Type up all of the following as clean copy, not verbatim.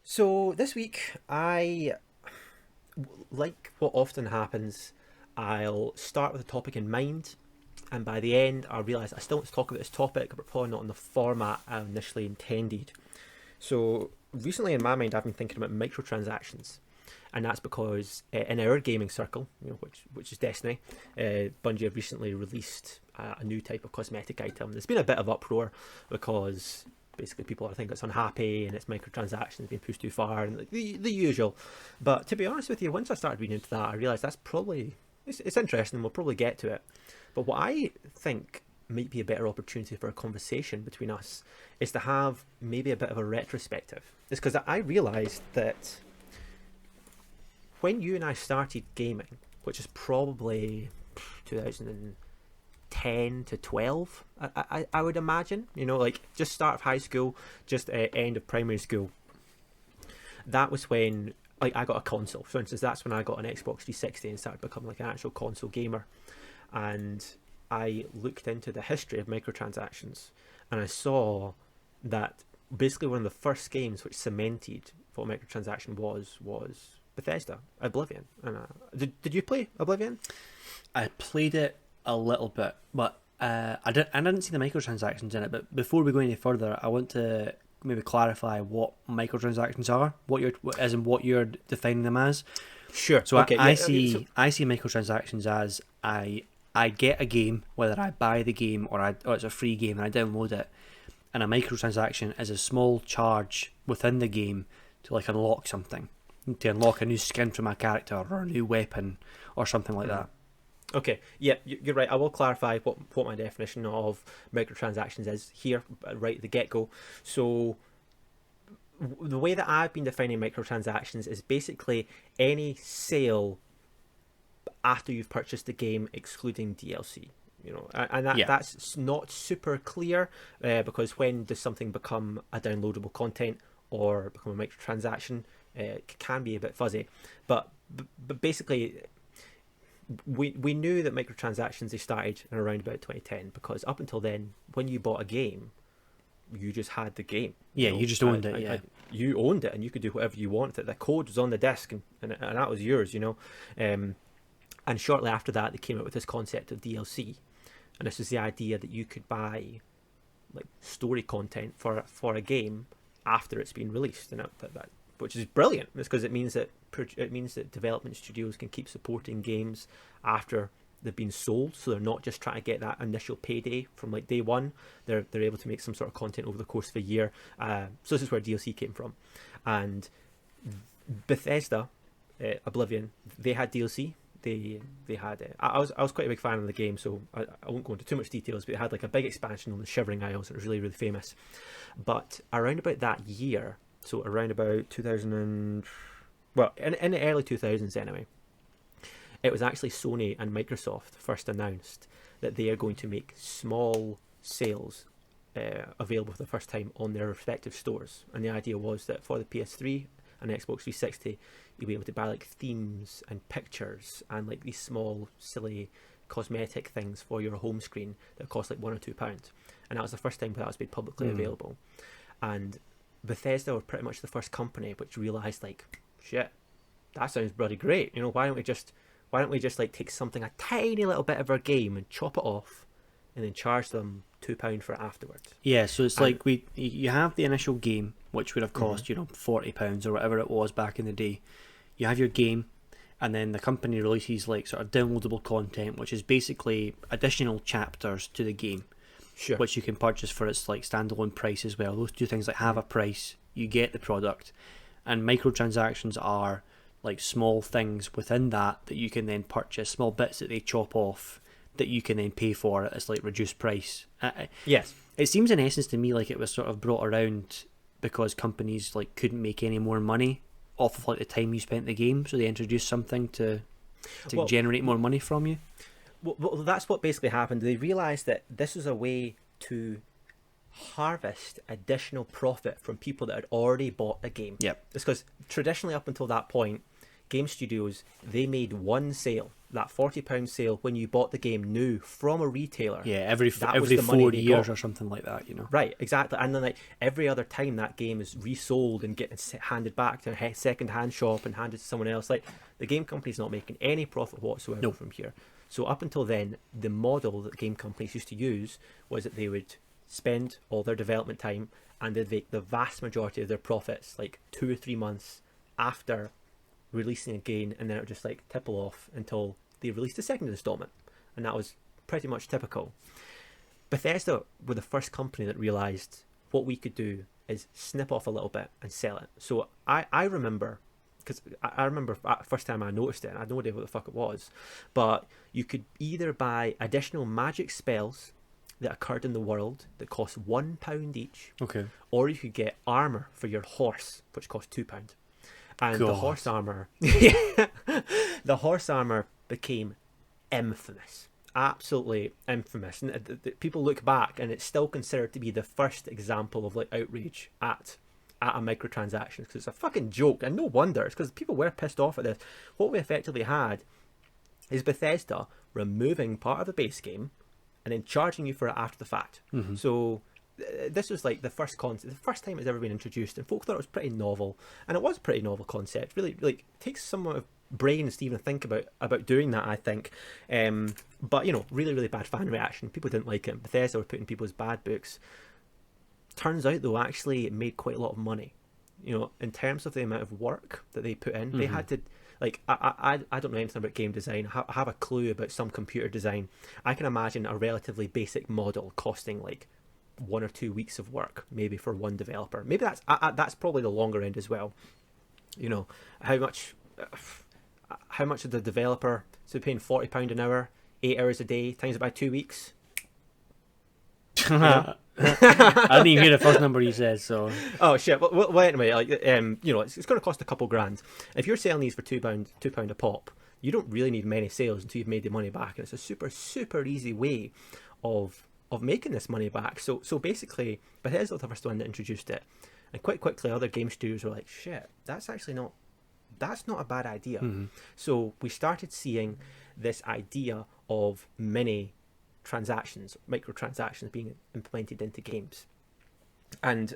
So this week, like what often happens, I'll start with a topic in mind, and by the end, I'll realise I still want to talk about this topic, but probably not in the format I initially intended. So recently, in my mind, I've been thinking about microtransactions, and that's because in our gaming circle, which is Destiny, Bungie have recently released a new type of cosmetic item. There's been a bit of uproar because basically people think it's unhappy and it's microtransactions being pushed too far and the usual. But to be honest with you, once I started reading into that, I realised that's probably it's interesting. We'll probably get to it. But what I think might be a better opportunity for a conversation between us is to have maybe a bit of a retrospective. It's because I realised that when you and I started gaming, which is probably 2010 to 12, I would imagine, like just start of high school, just end of primary school. That was when like I got a console. For instance, that's when I got an Xbox 360 and started becoming like an actual console gamer. And I looked into the history of microtransactions, and I saw that basically one of the first games which cemented what microtransaction was Bethesda, Oblivion. And did you play Oblivion? I played it a little bit, but I didn't see the microtransactions in it. But before we go any further, I want to maybe clarify what microtransactions are, what you're defining them as. Sure. So Okay. I Yeah. see I see microtransactions as I get a game, whether I buy the game or it's a free game and I download it, and a microtransaction is a small charge within the game to like unlock something, to unlock a new skin for my character or a new weapon or something like that. Okay, yeah, you're right. I will clarify what my definition of microtransactions is here, right at the get go. So, the way that I've been defining microtransactions is basically any sale after you've purchased the game, excluding DLC. And Yeah. that's not super clear because when does something become a downloadable content or become a microtransaction? It can be a bit fuzzy, but basically we knew that microtransactions they started in around about 2010 because up until then, when you bought a game, you just had the game. Yeah, you just owned it. Yeah. You owned it, and you could do whatever you wanted. The code was on the disc, and that was yours. And shortly after that, they came out with this concept of DLC, and this is the idea that you could buy like story content for a game after it's been released, and that which is brilliant. It's because it means that development studios can keep supporting games after they've been sold, so they're not just trying to get that initial payday from like day one. They're able to make some sort of content over the course of a year. So this is where DLC came from, and Bethesda, Oblivion, they had DLC. They had it. I was quite a big fan of the game, so I won't go into too much details. But it had like a big expansion on the Shivering Isles. It was really famous. But around about that year, so around about 2000 in the early 2000s anyway, it was actually Sony and Microsoft first announced that they are going to make small sales available for the first time on their respective stores. And the idea was that for the PS3 and Xbox 360, you'll be able to buy like themes and pictures and like these small, silly cosmetic things for your home screen that cost like £1 or £2. And that was the first time that was made publicly available. And Bethesda were pretty much the first company which realised like, shit, that sounds bloody great. Why don't we just like take something a tiny little bit of our game and chop it off, and then charge them £2 for it afterwards. Yeah, so it's like you have the initial game, which would have cost £40 or whatever it was back in the day. You have your game, and then the company releases like sort of downloadable content, which is basically additional chapters to the game, Sure. which you can purchase for its like standalone price as well. Those two things like have a price, you get the product, and microtransactions are like small things within that you can then purchase, small bits that they chop off that you can then pay for at this like reduced price. Yes. It seems in essence to me like it was sort of brought around because companies like couldn't make any more money off of like the time you spent the game, so they introduced something to Well, generate more money from you. well, that's what basically happened. They realised that this was a way to harvest additional profit from people that had already bought a game. Yep. It's because traditionally, up until that point, game studios, they made one sale, that £40 sale when you bought the game new from a retailer. Yeah, every That was the money 4 they years got. or something like that, you know. Right, exactly. And then like every other time that game is resold and getting handed back to a second-hand shop and handed to someone else, like the game company's not making any profit whatsoever Nope. from here. So up until then, the model that game companies used to use was that they would spend all their development time and they'd make the vast majority of their profits like 2 or 3 months after releasing a game, and then it would just like tipple off until they released the second installment, and that was pretty much typical. Bethesda were the first company that realized what we could do is snip off a little bit and sell it. So I remember, because I remember first time I noticed it, and I had no idea what the fuck it was, but you could either buy additional magic spells that occurred in the world that cost £1 each, Okay. or you could get armor for your horse, which cost £2. And God. the horse armor, the horse armor became infamous, absolutely infamous. And people look back, and it's still considered to be the first example of like outrage at a microtransaction, because it's a fucking joke, and no wonder. It's because people were pissed off at this. What we effectively had is Bethesda removing part of the base game and then charging you for it after the fact. Mm-hmm. So this was like the first concept, the first time it's ever been introduced, and folk thought it was pretty novel, and it was a pretty novel concept. Really, like takes somewhat of brains to even think about doing that, I think. But you know, really bad fan reaction. People didn't like it. Bethesda were putting people's bad books. Turns out though, actually, it made quite a lot of money. You know, in terms of the amount of work that they put in, they had to. Like, I don't know anything about game design. I have a clue about some computer design. I can imagine a relatively basic model costing like 1 or 2 weeks of work, maybe for one developer. Maybe that's probably the longer end as well. You know, how much of the developer, so paying £40 an hour, 8 hours a day, times it by 2 weeks. You know? I didn't even hear the first number you said, so. Oh shit! Well anyway, like you know, it's going to cost a couple grand. If you're selling these for £2 a pop, you don't really need many sales until you've made the money back, and it's a super easy way of making this money back. So basically, Bethesda was the first one that introduced it, and quite quickly other game studios were like, shit, that's not a bad idea. So we started seeing this idea of mini transactions, microtransactions being implemented into games. And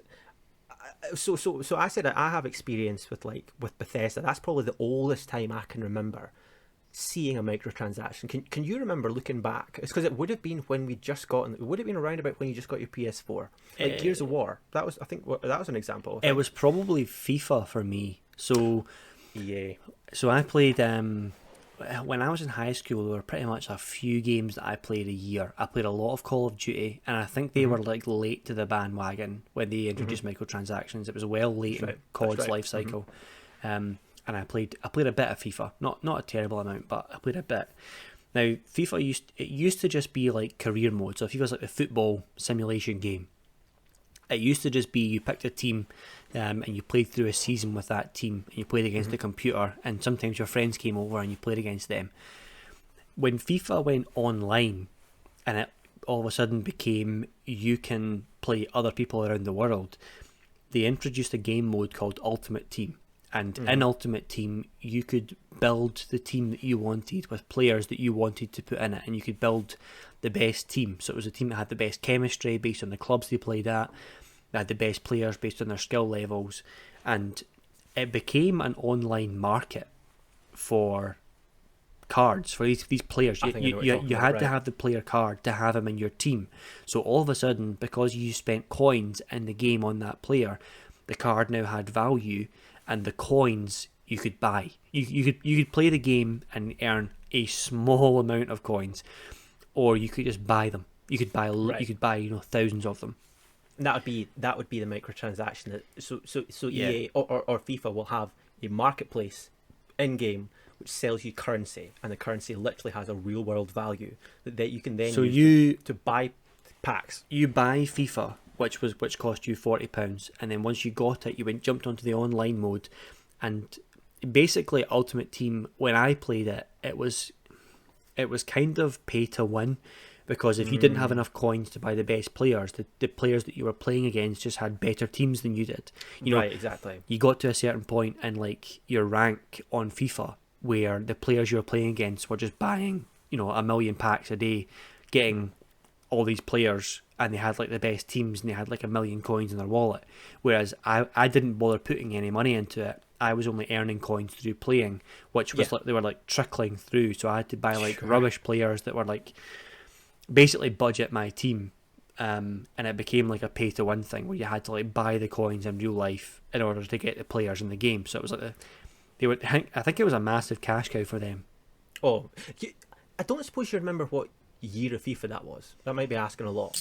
so I said I have experience with Bethesda. That's probably the oldest time I can remember seeing a microtransaction. Can you remember looking back? It's because it would have been when we just got, it would have been around about when you just got your PS4, like Gears of War. That was, I think, that was an example. It was probably FIFA for me. So yeah. So I played when I was in high school. There were pretty much a few games that I played a year. I played a lot of Call of Duty, and I think they were like late to the bandwagon when they introduced microtransactions. It was well late in COD's life cycle. And I played a bit of FIFA, not a terrible amount, but I played a bit. Now FIFA used to just be like career mode. So FIFA was like a football simulation game. It used to just be you picked a team, and you played through a season with that team, and you played against the computer, and sometimes your friends came over and you played against them. When FIFA went online, and it all of a sudden became you can play other people around the world, they introduced a game mode called Ultimate Team. And in Ultimate Team, you could build the team that you wanted with players that you wanted to put in it, and you could build the best team. So it was a team that had the best chemistry based on the clubs they played at. They had the best players based on their skill levels, and it became an online market for cards for these players. You had to have the player card to have him in your team. So all of a sudden, because you spent coins in the game on that player, the card now had value, and the coins you could buy. You could play the game and earn a small amount of coins, or you could just buy them. You could buy thousands of them. That would be the microtransaction. So EA or FIFA will have a marketplace in game which sells you currency, and the currency literally has a real world value that you can then use to buy packs. You buy FIFA, which cost you £40, and then once you got it, you jumped onto the online mode, and basically Ultimate Team, when I played it, it was kind of pay to win, because if you didn't have enough coins to buy the best players, the players that you were playing against just had better teams than you did. You know, right, exactly. you got to a certain point in like your rank on FIFA where the players you were playing against were just buying, you know, 1 million packs a day, getting all these players, and they had like the best teams and they had like 1 million coins in their wallet. Whereas I didn't bother putting any money into it. I was only earning coins through playing, which was like they were like trickling through. So I had to buy like rubbish players that were like basically budget my team. And it became like a pay-to-win thing where you had to like buy the coins in real life in order to get the players in the game. So it was like I think it was a massive cash cow for them. Oh, I don't suppose you remember what year of FIFA that was. That might be asking a lot.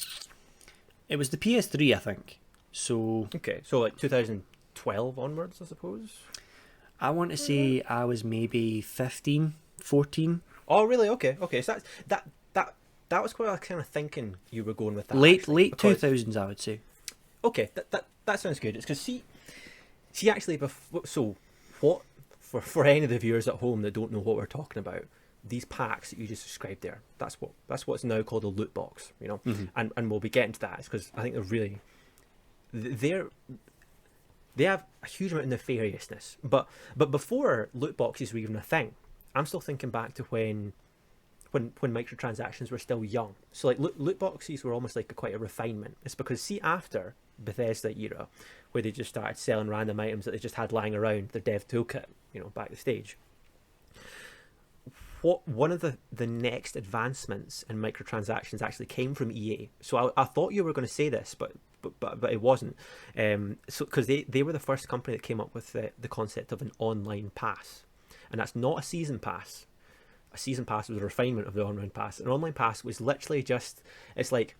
It was the PS3, I think. So Okay, so like 2012 onwards, I suppose. I want to say I was maybe 15, 14. Oh, really? Okay. So that was what I was kind of thinking you were going with that. Late actually, because- 2000s, I would say. Okay, that sounds good. It's because see actually so what for any of the viewers at home that don't know what we're talking about, these packs that you just described there, that's what's now called a loot box, you know. And we'll be getting to that because I think they have a huge amount of nefariousness. But before loot boxes were even a thing, I'm still thinking back to when microtransactions were still young. So like loot boxes were almost like quite a refinement. It's because see after Bethesda era, where they just started selling random items that they just had lying around their dev toolkit, you know, back the stage. One of the next advancements in microtransactions actually came from EA. So I thought you were going to say this, but it wasn't. So because they were the first company that came up with the concept of an online pass, and that's not a season pass. A season pass was a refinement of the online pass. An online pass was literally just, it's like,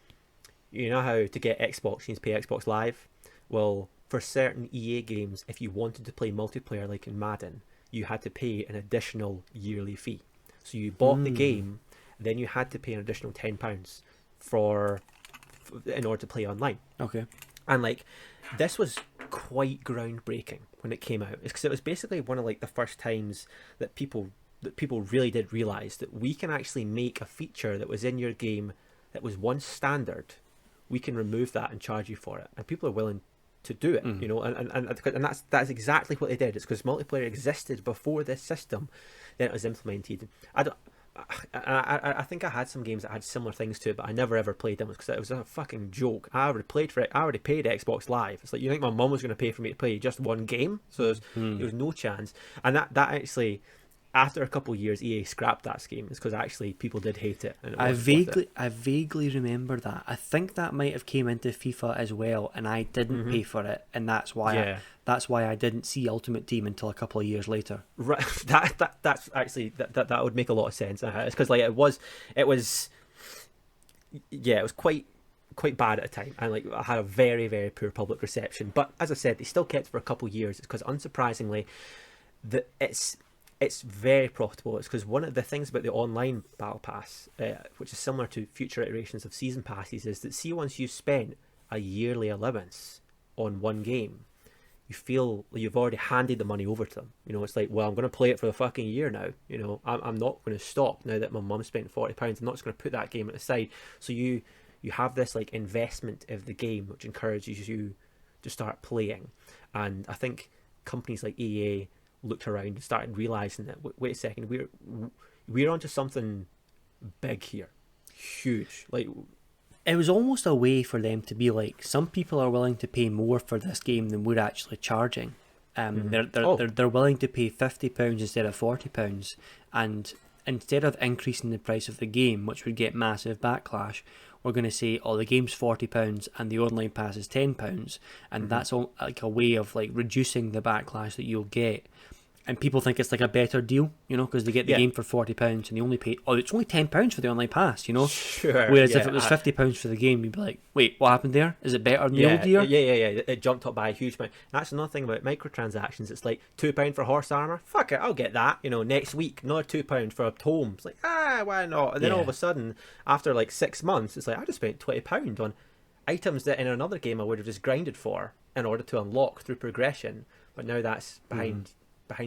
you know how to get Xbox you need to pay Xbox Live. Well, for certain EA games, if you wanted to play multiplayer like in Madden, you had to pay an additional yearly fee. So you bought the game, then you had to pay an additional £10 in order to play online. Okay. And like, this was quite groundbreaking when it came out. It's because it was basically one of like the first times that people really did realize that we can actually make a feature that was in your game that was once standard. We can remove that and charge you for it, and people are willing to do it, you know, and that's exactly what they did. It's because multiplayer existed before this system, then it was implemented. I think I had some games that had similar things to it, but I never ever played them because it was a fucking joke. I already played for it. I already paid Xbox Live. It's like, you think my mum was going to pay for me to play just one game? So there was no chance. And that actually, after a couple of years, EA scrapped that scheme. It's because actually people did hate it. And I vaguely remember that. I think that might have came into FIFA as well, and I didn't pay for it, and that's why I didn't see Ultimate Team until a couple of years later. Right, that's actually that would make a lot of sense. It's because like it was quite bad at the time, and like I had a very, very poor public reception. But as I said, they still kept it for a couple of years. It's because unsurprisingly, it's very profitable. It's because one of the things about the online battle pass, which is similar to future iterations of season passes, is that see once you've spent a yearly allowance on one game, you feel like you've already handed the money over to them. You know, it's like, well, I'm going to play it for the fucking year now. You know, I'm not going to stop now that my mum spent £40. I'm not just going to put that game at the side. So you have this like investment of the game, which encourages you to start playing. And I think companies like EA looked around and started realizing that wait a second, we're onto something big here, huge. Like, it was almost a way for them to be like, some people are willing to pay more for this game than we're actually charging. They're willing to pay £50 instead of £40, and instead of increasing the price of the game, which would get massive backlash, we're going to say, oh, the game's £40 and the online pass is £10, and that's all like a way of like reducing the backlash that you'll get. And people think it's like a better deal, you know, because they get the game for £40 and they only pay, it's only £10 for the online pass, you know. Sure. Whereas if it was £50 for the game, you'd be like, wait, what happened there? Is it better than the old year? Yeah. It jumped up by a huge amount. That's another thing about microtransactions. It's like £2 for horse armor. Fuck it, I'll get that. You know, next week, another £2 for a tome. It's like, why not? And then all of a sudden, after like 6 months, it's like, I just spent £20 on items that in another game I would have just grinded for in order to unlock through progression. But now that's behind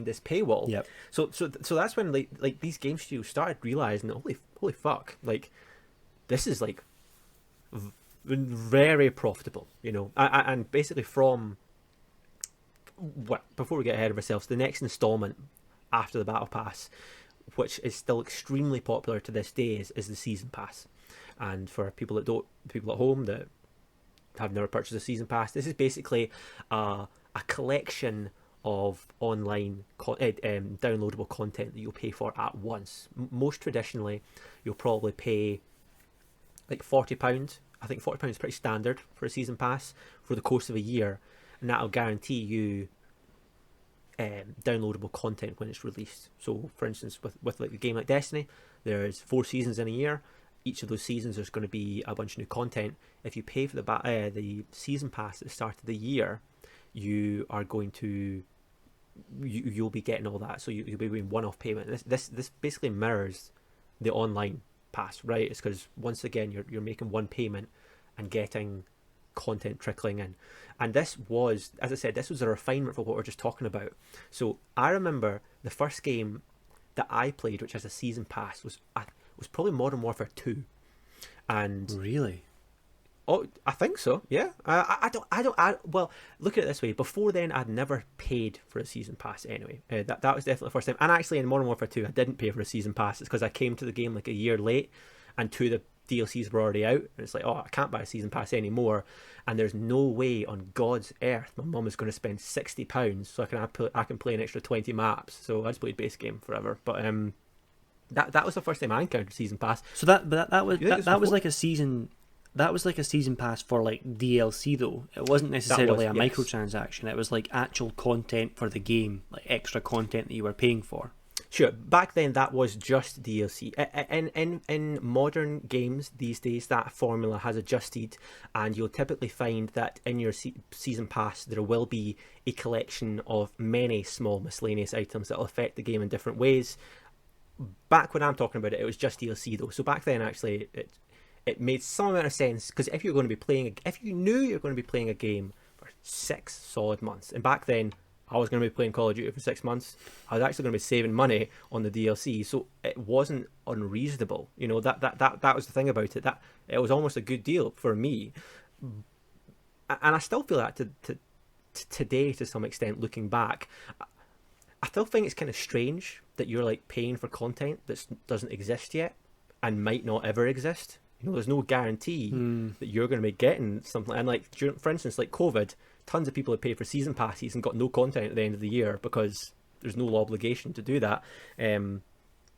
this paywall. Yep. So that's when like these game studios started realizing that holy fuck, like this is like very profitable, you know. And basically from before we get ahead of ourselves, the next installment after the battle pass, which is still extremely popular to this day, is the season pass. And for people at home that have never purchased a season pass, this is basically a collection of online downloadable content that you'll pay for at once. Most traditionally, you'll probably pay like £40. I think £40 is pretty standard for a season pass for the course of a year, and that'll guarantee you downloadable content when it's released. So, for instance, with like a game like Destiny, there's 4 seasons in a year. Each of those seasons, there's going to be a bunch of new content. If you pay for the season pass at the start of the year, you are going to you'll be getting all that. So you'll be doing one-off payment. This basically mirrors the online pass, right? It's because once again you're making one payment and getting content trickling in. And this was, as I said, this was a refinement for what we're just talking about. So I remember the first game that I played, which has a season pass, was probably Modern Warfare 2. And really, oh, I think so. Yeah. Well, look at it this way. Before then, I'd never paid for a season pass anyway. That was definitely the first time. And actually, in Modern Warfare 2, I didn't pay for a season pass. It's because I came to the game like a year late, and 2 of the DLCs were already out. And it's like, oh, I can't buy a season pass anymore. And there's no way on God's earth my mum is going to spend £60 so I can play an extra 20 maps. So I just played base game forever. But that was the first time I encountered season pass. So that was like a season. That was like a season pass for like DLC though. It wasn't necessarily a microtransaction. It was like actual content for the game, like extra content that you were paying for. Sure, back then that was just DLC. In modern games these days, that formula has adjusted, and you'll typically find that in your season pass there will be a collection of many small miscellaneous items that will affect the game in different ways. Back when I'm talking about it, it was just DLC though. So back then, actually, it made some amount of sense, because if you knew you were going to be playing a game for 6 solid months, and back then I was going to be playing Call of Duty for 6 months, I was actually going to be saving money on the DLC, so it wasn't unreasonable. You know, that was the thing about it. That it was almost a good deal for me, and I still feel that to today to some extent. Looking back, I still think it's kind of strange that you're like paying for content that doesn't exist yet and might not ever exist. You know, there's no guarantee that you're going to be getting something. And like, for instance, like COVID, tons of people have paid for season passes and got no content at the end of the year because there's no obligation to do that.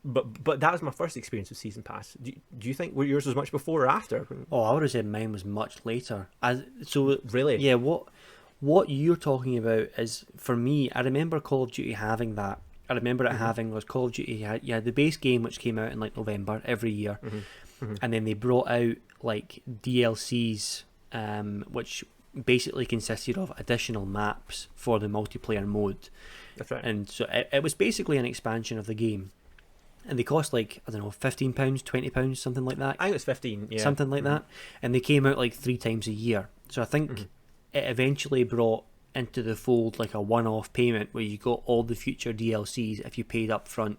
But that was my first experience with season pass. Do you think yours was much before or after? Oh, I would have said mine was much later. So really, yeah. What you're talking about is, for me, I remember Call of Duty having that. I remember it having was Call of Duty. You had the base game, which came out in like November every year. And then they brought out like DLCs, which basically consisted of additional maps for the multiplayer mode. That's right. And so it was basically an expansion of the game, and they cost like, I don't know, £15, £20, something like that. I think it was 15, yeah, something like that. And they came out like 3 times a year. So I think it eventually brought into the fold like a one-off payment where you got all the future DLCs if you paid up front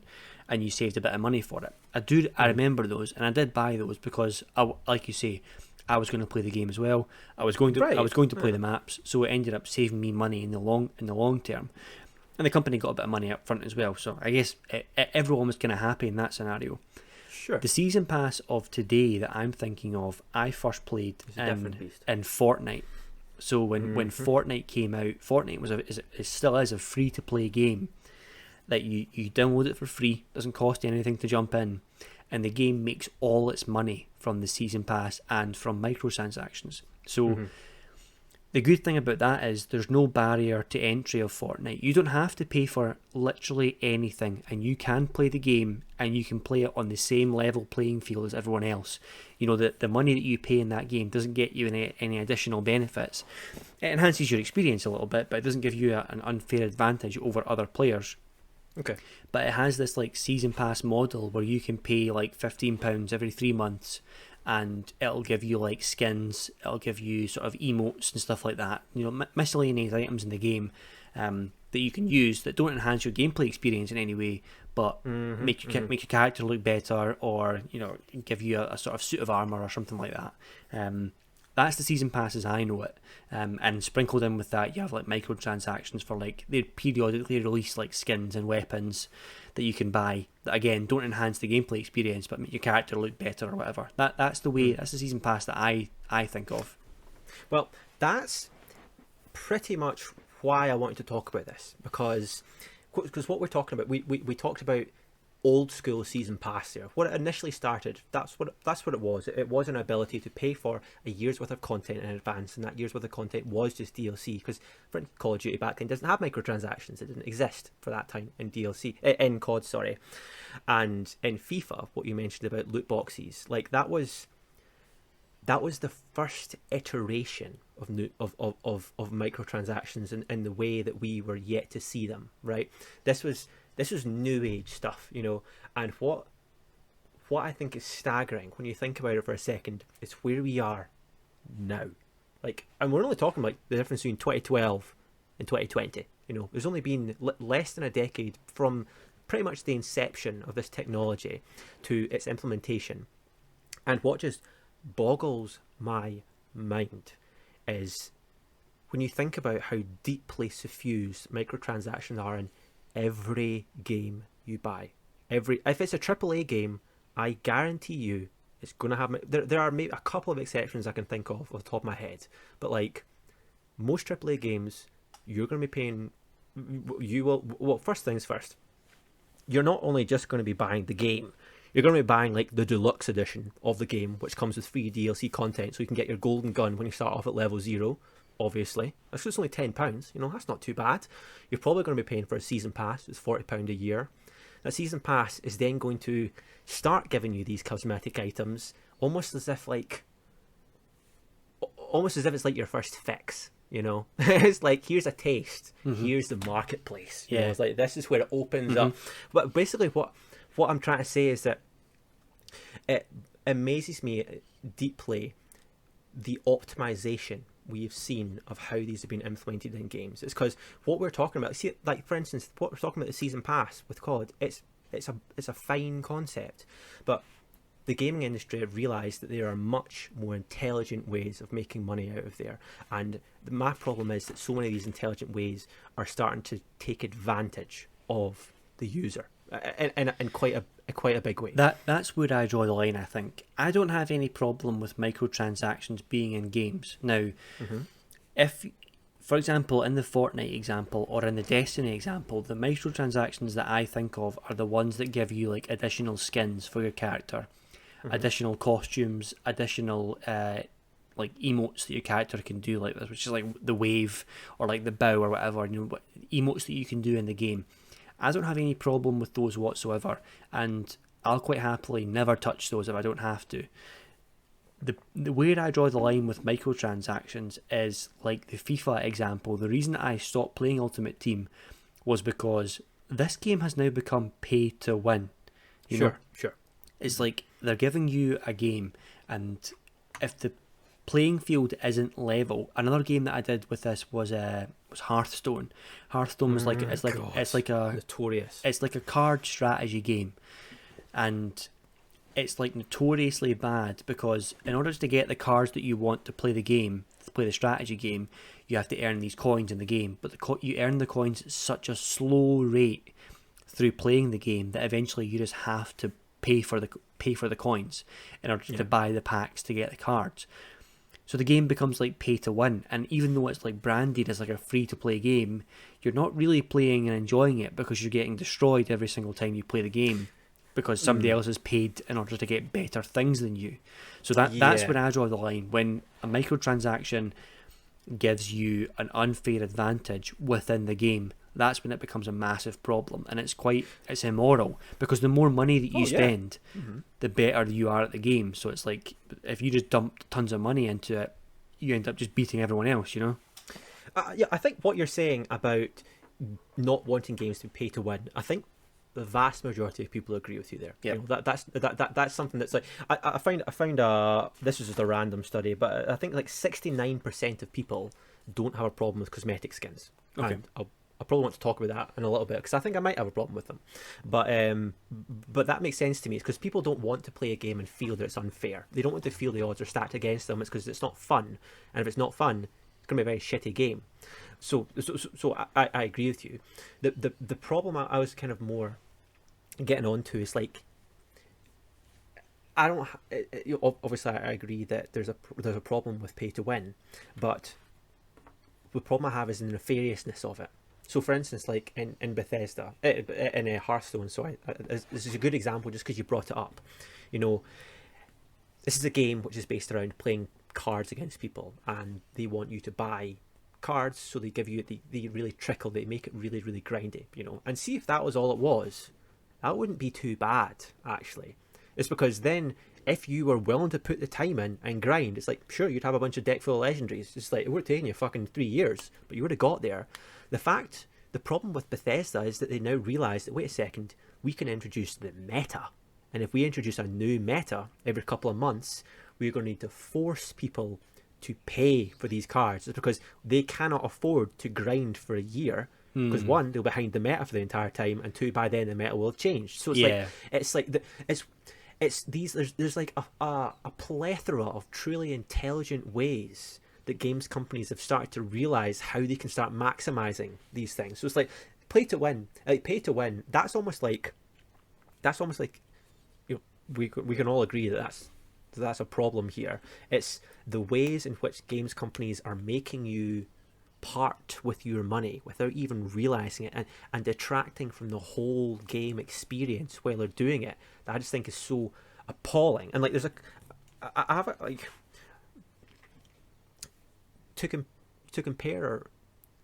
and you saved a bit of money for it. I remember those, and I did buy those because like you say, I was going to play the game as well. I was going to play the maps, so it ended up saving me money in the long term. And the company got a bit of money up front as well. So I guess everyone was kind of happy in that scenario. Sure. The season pass of today that I'm thinking of, I first played in Fortnite. So when Fortnite came out, Fortnite still is a free to play game that you download it for free, doesn't cost you anything to jump in, and the game makes all its money from the season pass and from microtransactions. So the good thing about that is there's no barrier to entry of Fortnite. You don't have to pay for literally anything, and you can play the game and you can play it on the same level playing field as everyone else. You know, the money that you pay in that game doesn't get you any additional benefits. It enhances your experience a little bit, but it doesn't give you an unfair advantage over other players. Okay. But it has this like season pass model where you can pay like £15 every 3 months, and it'll give you like skins, it'll give you sort of emotes and stuff like that, you know, miscellaneous items in the game, that you can use that don't enhance your gameplay experience in any way, but make your character look better, or give you a sort of suit of armor or something like that. That's the season pass as I know it. And sprinkled in with that, you have like microtransactions for like they periodically release like skins and weapons that you can buy that again don't enhance the gameplay experience but make your character look better or whatever. That's the way. That's the season pass that I think of. Well, that's pretty much why I wanted to talk about this, because what we're talking about, we talked about old school season pass there. What it initially started, that's what it was. It was an ability to pay for a year's worth of content in advance, and that year's worth of content was just DLC, because Call of Duty back then doesn't have microtransactions. It didn't exist for that time in COD, sorry. And in FIFA, what you mentioned about loot boxes, like that was the first iteration of microtransactions in the way that we were yet to see them, right? This was new age stuff, and what I think is staggering when you think about it for a second is where we are now. Like, and we're only talking about the difference between 2012 and 2020. There's only been less than a decade from pretty much the inception of this technology to its implementation. And what just boggles my mind is when you think about how deeply suffused microtransactions are in every game you buy. If it's a AAA game, I guarantee you it's going to have... There are maybe a couple of exceptions I can think of off the top of my head, but like most AAA games, you're going to be paying... Well, first things first, you're not only just going to be buying the game, you're going to be buying like the deluxe edition of the game, which comes with free DLC content, so you can get your golden gun when you start off at level 0. Obviously, that's just only £10. That's not too bad. You're probably going to be paying for a season pass. It's £40 a year. That season pass is then going to start giving you these cosmetic items, almost as if it's like your first fix. It's like, here's a taste. Here's the marketplace. It's like, this is where it opens up. But basically, what I'm trying to say is that it amazes me deeply the optimization we've seen of how these have been implemented in games. It's because what we're talking about, see, like for instance, what we're talking about, the season pass with COD, it's a fine concept, but the gaming industry have realised that there are much more intelligent ways of making money out of there, and my problem is that so many of these intelligent ways are starting to take advantage of the user in quite a big way. That's where I draw the line. I think I don't have any problem with microtransactions being in games now. If, for example, in the Fortnite example or in the Destiny example, the microtransactions that I think of are the ones that give you like additional skins for your character, additional costumes, additional like emotes that your character can do, like this, which is like the wave or like the bow or whatever, emotes that you can do in the game. I don't have any problem with those whatsoever, and I'll quite happily never touch those if I don't have to. The where I draw the line with microtransactions is like the FIFA example. The reason I stopped playing Ultimate Team was because this game has now become pay to win. Sure. It's like they're giving you a game, and if the playing field isn't level. Another game that I did with this was Hearthstone. Hearthstone was it's like a notorious. It's like a card strategy game, and it's like notoriously bad because in order to get the cards that you want to play the strategy game, you have to earn these coins in the game. But you earn the coins at such a slow rate through playing the game that eventually you just have to pay for the coins in order to buy the packs to get the cards. So the game becomes like pay to win, and even though it's like branded as like a free to play game, you're not really playing and enjoying it because you're getting destroyed every single time you play the game because somebody else has paid in order to get better things than you. So that's when I draw the line. When a microtransaction gives you an unfair advantage within the game, that's when it becomes a massive problem, and it's immoral because the more money that you spend, the better you are at the game. So it's like if you just dump tons of money into it, you end up just beating everyone else, I think what you're saying about not wanting games to pay to win, I think the vast majority of people agree with you there. Yeah, that's something that's like I found this was just a random study, but I think like 69% of people don't have a problem with cosmetic skins. Okay. And I probably want to talk about that in a little bit because I think I might have a problem with them. But that makes sense to me. It's because people don't want to play a game and feel that it's unfair. They don't want to feel the odds are stacked against them. It's because it's not fun, and if it's not fun, it's going to be a very shitty game. So I agree with you. The problem I was kind of more getting onto is like, I don't. Obviously, I agree that there's a problem with pay to win, but the problem I have is the nefariousness of it. So, for instance, like in Bethesda, in Hearthstone, sorry, this is a good example just because you brought it up. You know, this is a game which is based around playing cards against people, and they want you to buy cards, so they give you they really trickle, they make it really, really grindy, you know. And see, if that was all it was, that wouldn't be too bad, actually. It's because then, if you were willing to put the time in and grind, it's like, sure, you'd have a bunch of deck full of legendaries. It's like, it would have taken you fucking 3 years, but you would have got there. The problem with Bethesda is that they now realise that, wait a second, we can introduce the meta. And if we introduce a new meta every couple of months, we're going to need to force people to pay for these cards. It's because they cannot afford to grind for a year. Because one, they're behind the meta for the entire time, and two, by then the meta will have changed. So there's like a plethora of truly intelligent ways that games companies have started to realize how they can start maximizing these things. So it's like pay to win. That's almost like you know, we can all agree that that's a problem here. It's the ways in which games companies are making you part with your money without even realizing it, and detracting from the whole game experience while they're doing it, that I just think is so appalling. And like, there's I have a, like, to compare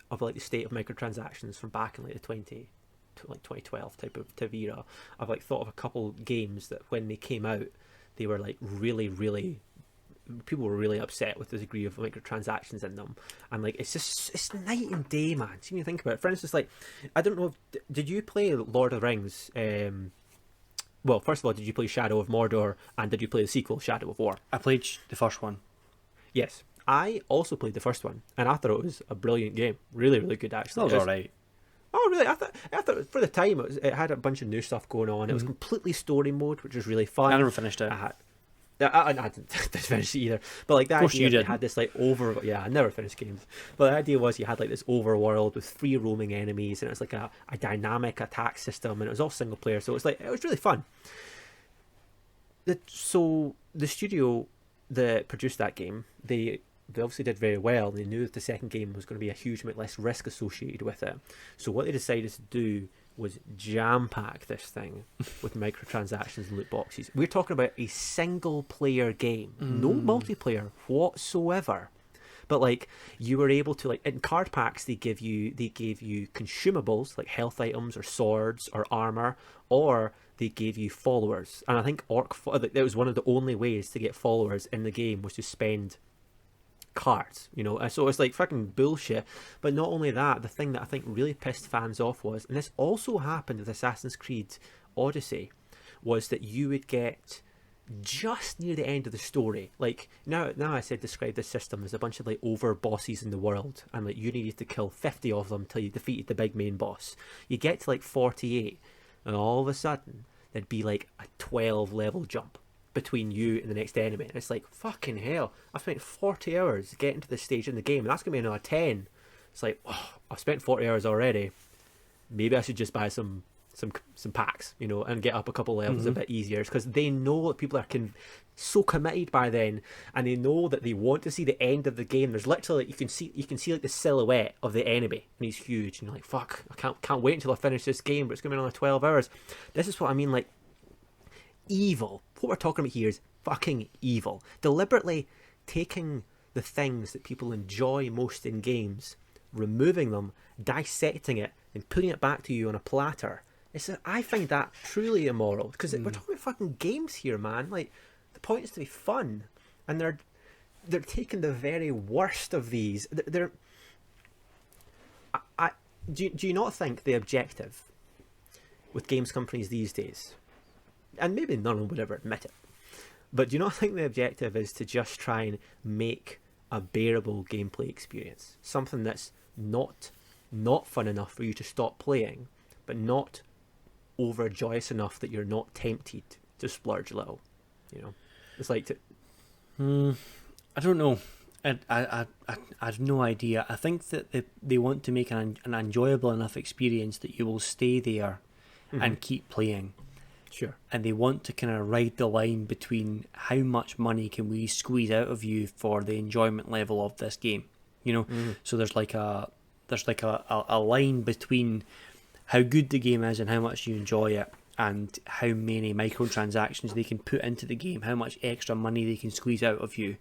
of like the state of microtransactions from back in like the 2012 type of era. I've like thought of a couple games that when they came out, they were like really, really, people were really upset with the degree of microtransactions in them, and like it's night and day, man. See, when you think about it, for instance, like, I don't know if, did you play Lord of the Rings? Well, first of all, did you play Shadow of Mordor, and did you play the sequel Shadow of War? I played the first one. Yes, I also played the first one, and I thought it was a brilliant game. Really, really good, actually. That was alright. Oh, really? I thought for the time it had a bunch of new stuff going on. It was completely story mode, which was really fun. I never finished it. I didn't finish it either. But like, the idea you had this like I never finished games. But the idea was you had like this overworld with free roaming enemies, and it was like a dynamic attack system, and it was all single player. So it was really fun. So the studio that produced that game, they obviously did very well. They knew that the second game was going to be a huge amount less risk associated with it. So what they decided to do was jam-pack this thing with microtransactions and loot boxes. We're talking about a single-player game, no multiplayer whatsoever. But like, you were able to, like, in card packs, they gave you consumables like health items or swords or armor, or they gave you followers. And I think that was one of the only ways to get followers in the game was to spend cards, you know. So it's like fucking bullshit. But not only that, the thing that I think really pissed fans off was, and this also happened with Assassin's Creed Odyssey, was that you would get just near the end of the story, like, now I said describe this system as a bunch of like over bosses in the world, and like you needed to kill 50 of them till you defeated the big main boss. You get to like 48, and all of a sudden there'd be like a 12 level jump between you and the next enemy, and it's like, fucking hell, I've spent 40 hours getting to this stage in the game, and that's gonna be another 10. It's like, oh, I've spent 40 hours already, maybe I should just buy some packs, you know, and get up a couple levels a bit easier. It's because they know that people are so committed by then, and they know that they want to see the end of the game. There's literally, you can see like the silhouette of the enemy, and he's huge, and you're like, fuck, I can't wait until I finish this game, but it's gonna be another 12 hours. This is what I mean, like, evil. What we're talking about here is fucking evil. Deliberately taking the things that people enjoy most in games, removing them, dissecting it, and putting it back to you on a platter. I find that truly immoral, because we're talking about fucking games here, man. Like, the point is to be fun, and they're taking the very worst of these. Do you not think the objective with games companies these days, and maybe none of them would ever admit it, but do you not think the objective is to just try and make a bearable gameplay experience, something that's not not fun enough for you to stop playing, but not overjoyous enough that you're not tempted to splurge a little. You know, it's like I don't know. I have no idea. I think that they want to make an enjoyable enough experience that you will stay there and keep playing. Sure. And they want to kind of ride the line between how much money can we squeeze out of you for the enjoyment level of this game. You know, so there's like a line between how good the game is and how much you enjoy it, and how many microtransactions they can put into the game, how much extra money they can squeeze out of you,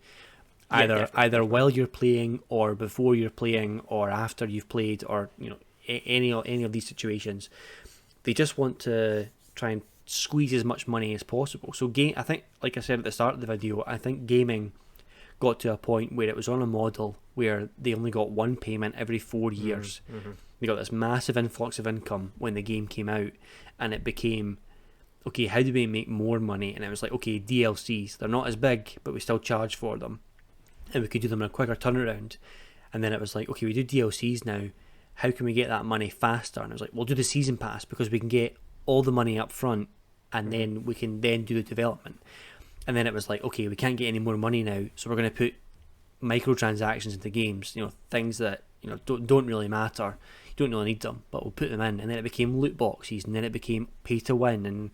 either while you're playing, or before you're playing, or after you've played, or you know, any of these situations. They just want to try and squeeze as much money as possible. So I think, like I said at the start of the video, I think gaming got to a point where it was on a model where they only got one payment every 4 years. They got this massive influx of income when the game came out, and it became, okay, how do we make more money? And it was like, okay, DLCs, they're not as big, but we still charge for them, and we could do them in a quicker turnaround. And then it was like, okay, we do DLCs now, how can we get that money faster? And it was like, we'll do the season pass, because we can get all the money up front, and then we can then do the development. And then it was like, okay, we can't get any more money now, so we're going to put microtransactions into games, you know, things that, you know, don't really matter, you don't really need them, but we'll put them in. And then it became loot boxes, and then it became pay to win, and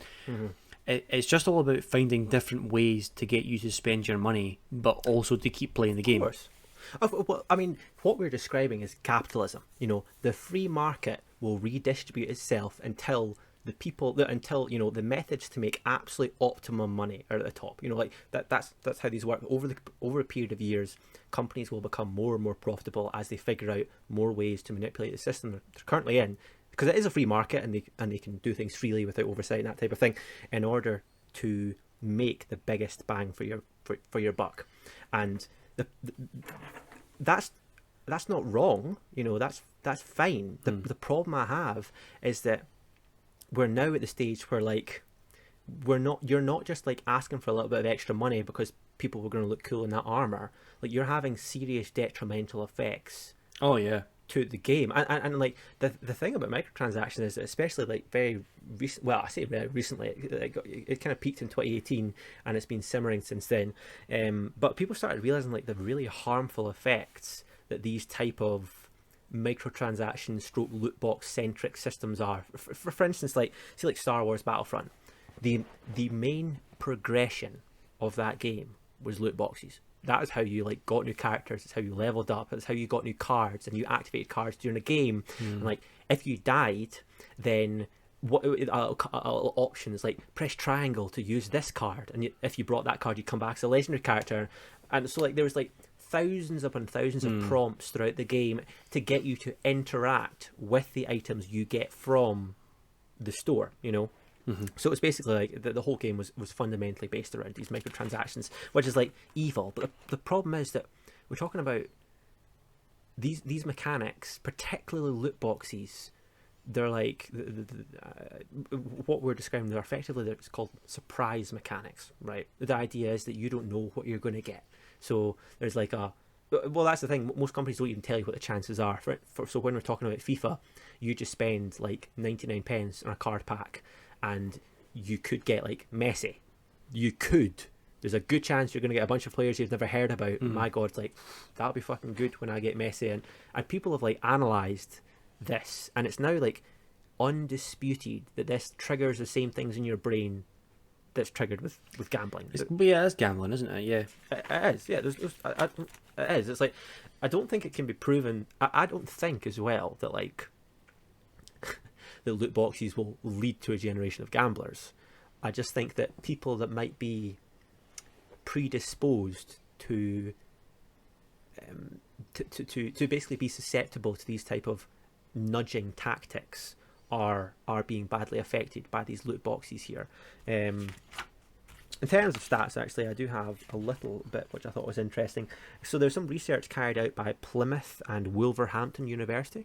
it's just all about finding different ways to get you to spend your money, but also to keep playing the game. Of course. Well, I mean, what we're describing is capitalism. You know, the free market will redistribute itself until you know, the methods to make absolute optimum money are at the top. You know, like that's how these work. Over a period of years, companies will become more and more profitable as they figure out more ways to manipulate the system they're currently in, because it is a free market, and they can do things freely without oversight and that type of thing, in order to make the biggest bang for your buck. And that's not wrong. You know, that's fine. The problem I have is that we're now at the stage where, like, you're not just like asking for a little bit of extra money because people were going to look cool in that armor. Like, you're having serious detrimental effects. Oh yeah. To the game, and like the thing about microtransactions is that, especially like very recent, well, I say very recently, it kind of peaked in 2018, and it's been simmering since then. But people started realizing like the really harmful effects that these type of microtransaction stroke loot box centric systems are. For instance, like, see, like Star Wars Battlefront, the main progression of that game was loot boxes. That is how you like got new characters. It's how you leveled up. It's how you got new cards, and you activated cards during the game. And like, if you died, then what options like press triangle to use this card, and if you brought that card, you come back as a legendary character. And so like there was like thousands upon thousands of prompts throughout the game to get you to interact with the items you get from the store, you know. So it's basically like the whole game was fundamentally based around these microtransactions, which is like evil. But the problem is that we're talking about these mechanics, particularly loot boxes. They're like what we're describing. They're effectively, it's called surprise mechanics, right? The idea is that you don't know what you're going to get. So there's like well, that's the thing. Most companies don't even tell you what the chances are. So when we're talking about FIFA, you just spend like 99 pence on a card pack, and you could get like Messi. There's a good chance you're going to get a bunch of players you've never heard about. My God, it's like, that'll be fucking good when I get Messi. And people have like analysed this, and it's now like undisputed that this triggers the same things in your brain that's triggered with gambling. Yeah, it's gambling, isn't it? Yeah, it is. Yeah, it is. It's like, I don't think it can be proven. I don't think as well that like that loot boxes will lead to a generation of gamblers. I just think that people that might be predisposed to basically be susceptible to these type of nudging tactics are being badly affected by these loot boxes here. In terms of stats, actually, I do have a little bit which I thought was interesting. So there's some research carried out by Plymouth and Wolverhampton University,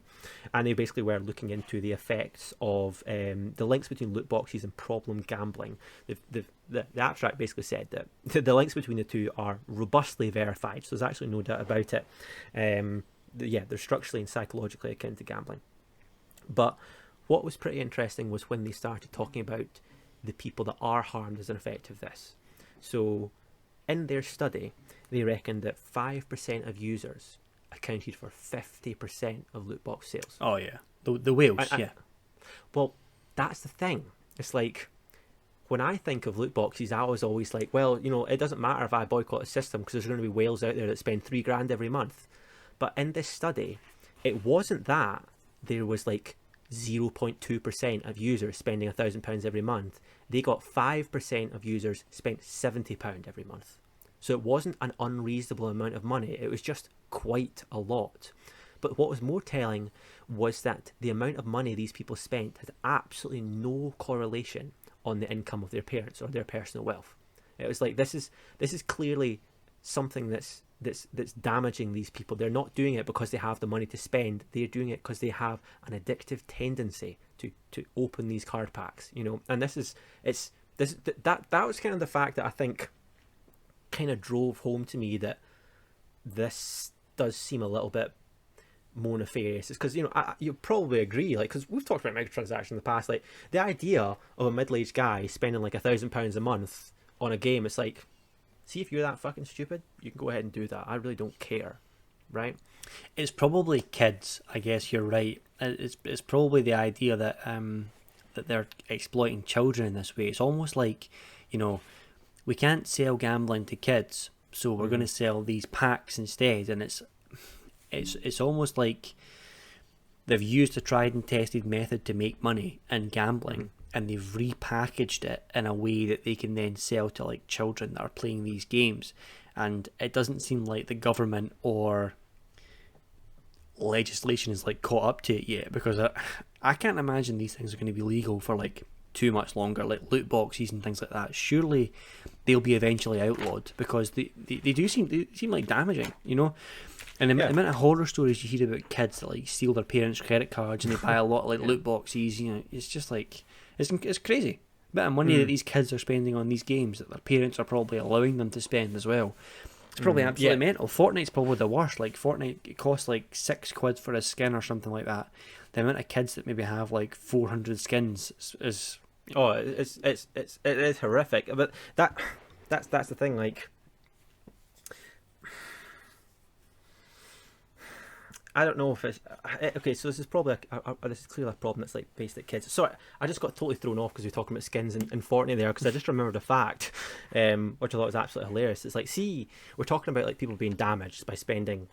and they basically were looking into the effects of the links between loot boxes and problem gambling. The abstract basically said that the links between the two are robustly verified, so there's actually no doubt about it. they're structurally and psychologically akin to gambling. But what was pretty interesting was when they started talking about the people that are harmed as an effect of this. So in their study, they reckoned that 5% of users accounted for 50% of loot box sales. Oh yeah, the whales. Yeah. Well, that's the thing. It's like, when I think of loot boxes, I was always like, well, you know, it doesn't matter if I boycott a system because there's going to be whales out there that spend $3,000 every month. But in this study, it wasn't that there was like 0.2% of users spending £1,000 every month. They got 5% of users spent £70 every month. So it wasn't an unreasonable amount of money. It was just quite a lot. But what was more telling was that the amount of money these people spent had absolutely no correlation on the income of their parents or their personal wealth. It was like, this is clearly something that's damaging these people. They're not doing it because they have the money to spend. They're doing it because they have an addictive tendency to open these card packs, you know. And that was kind of the fact that I think kind of drove home to me that this does seem a little bit more nefarious. It's because, you know, you probably agree, like, because we've talked about microtransactions in the past, like the idea of a middle-aged guy spending like £1,000 a month on a game, it's like, see, if you're that fucking stupid, you can go ahead and do that. I really don't care, right? It's probably kids. I guess you're right. It's probably the idea that that they're exploiting children in this way. It's almost like, you know, we can't sell gambling to kids, so we're going to sell these packs instead. And it's almost like they've used a tried and tested method to make money in gambling, and they've repackaged it in a way that they can then sell to like children that are playing these games. And it doesn't seem like the government or legislation is like caught up to it yet, because I can't imagine these things are going to be legal for like too much longer, like loot boxes and things like that. Surely they'll be eventually outlawed, because they seem like damaging, you know. And the amount of horror stories you hear about kids that like steal their parents' credit cards and they buy a lot of like loot boxes, you know, it's just like it's crazy. The amount of money that these kids are spending on these games that their parents are probably allowing them to spend as well. It's probably absolutely mental. Fortnite's probably the worst. Like Fortnite, it costs like £6 for a skin or something like that. The amount of kids that maybe have like 400 skins is it is horrific. But that's the thing. Like, I don't know if it's okay. So this is probably this is clearly a problem that's like based at kids. Sorry, I just got totally thrown off because we were talking about skins in Fortnite there, because I just remembered a fact, which I thought was absolutely hilarious. It's like, see, we're talking about like people being damaged by spending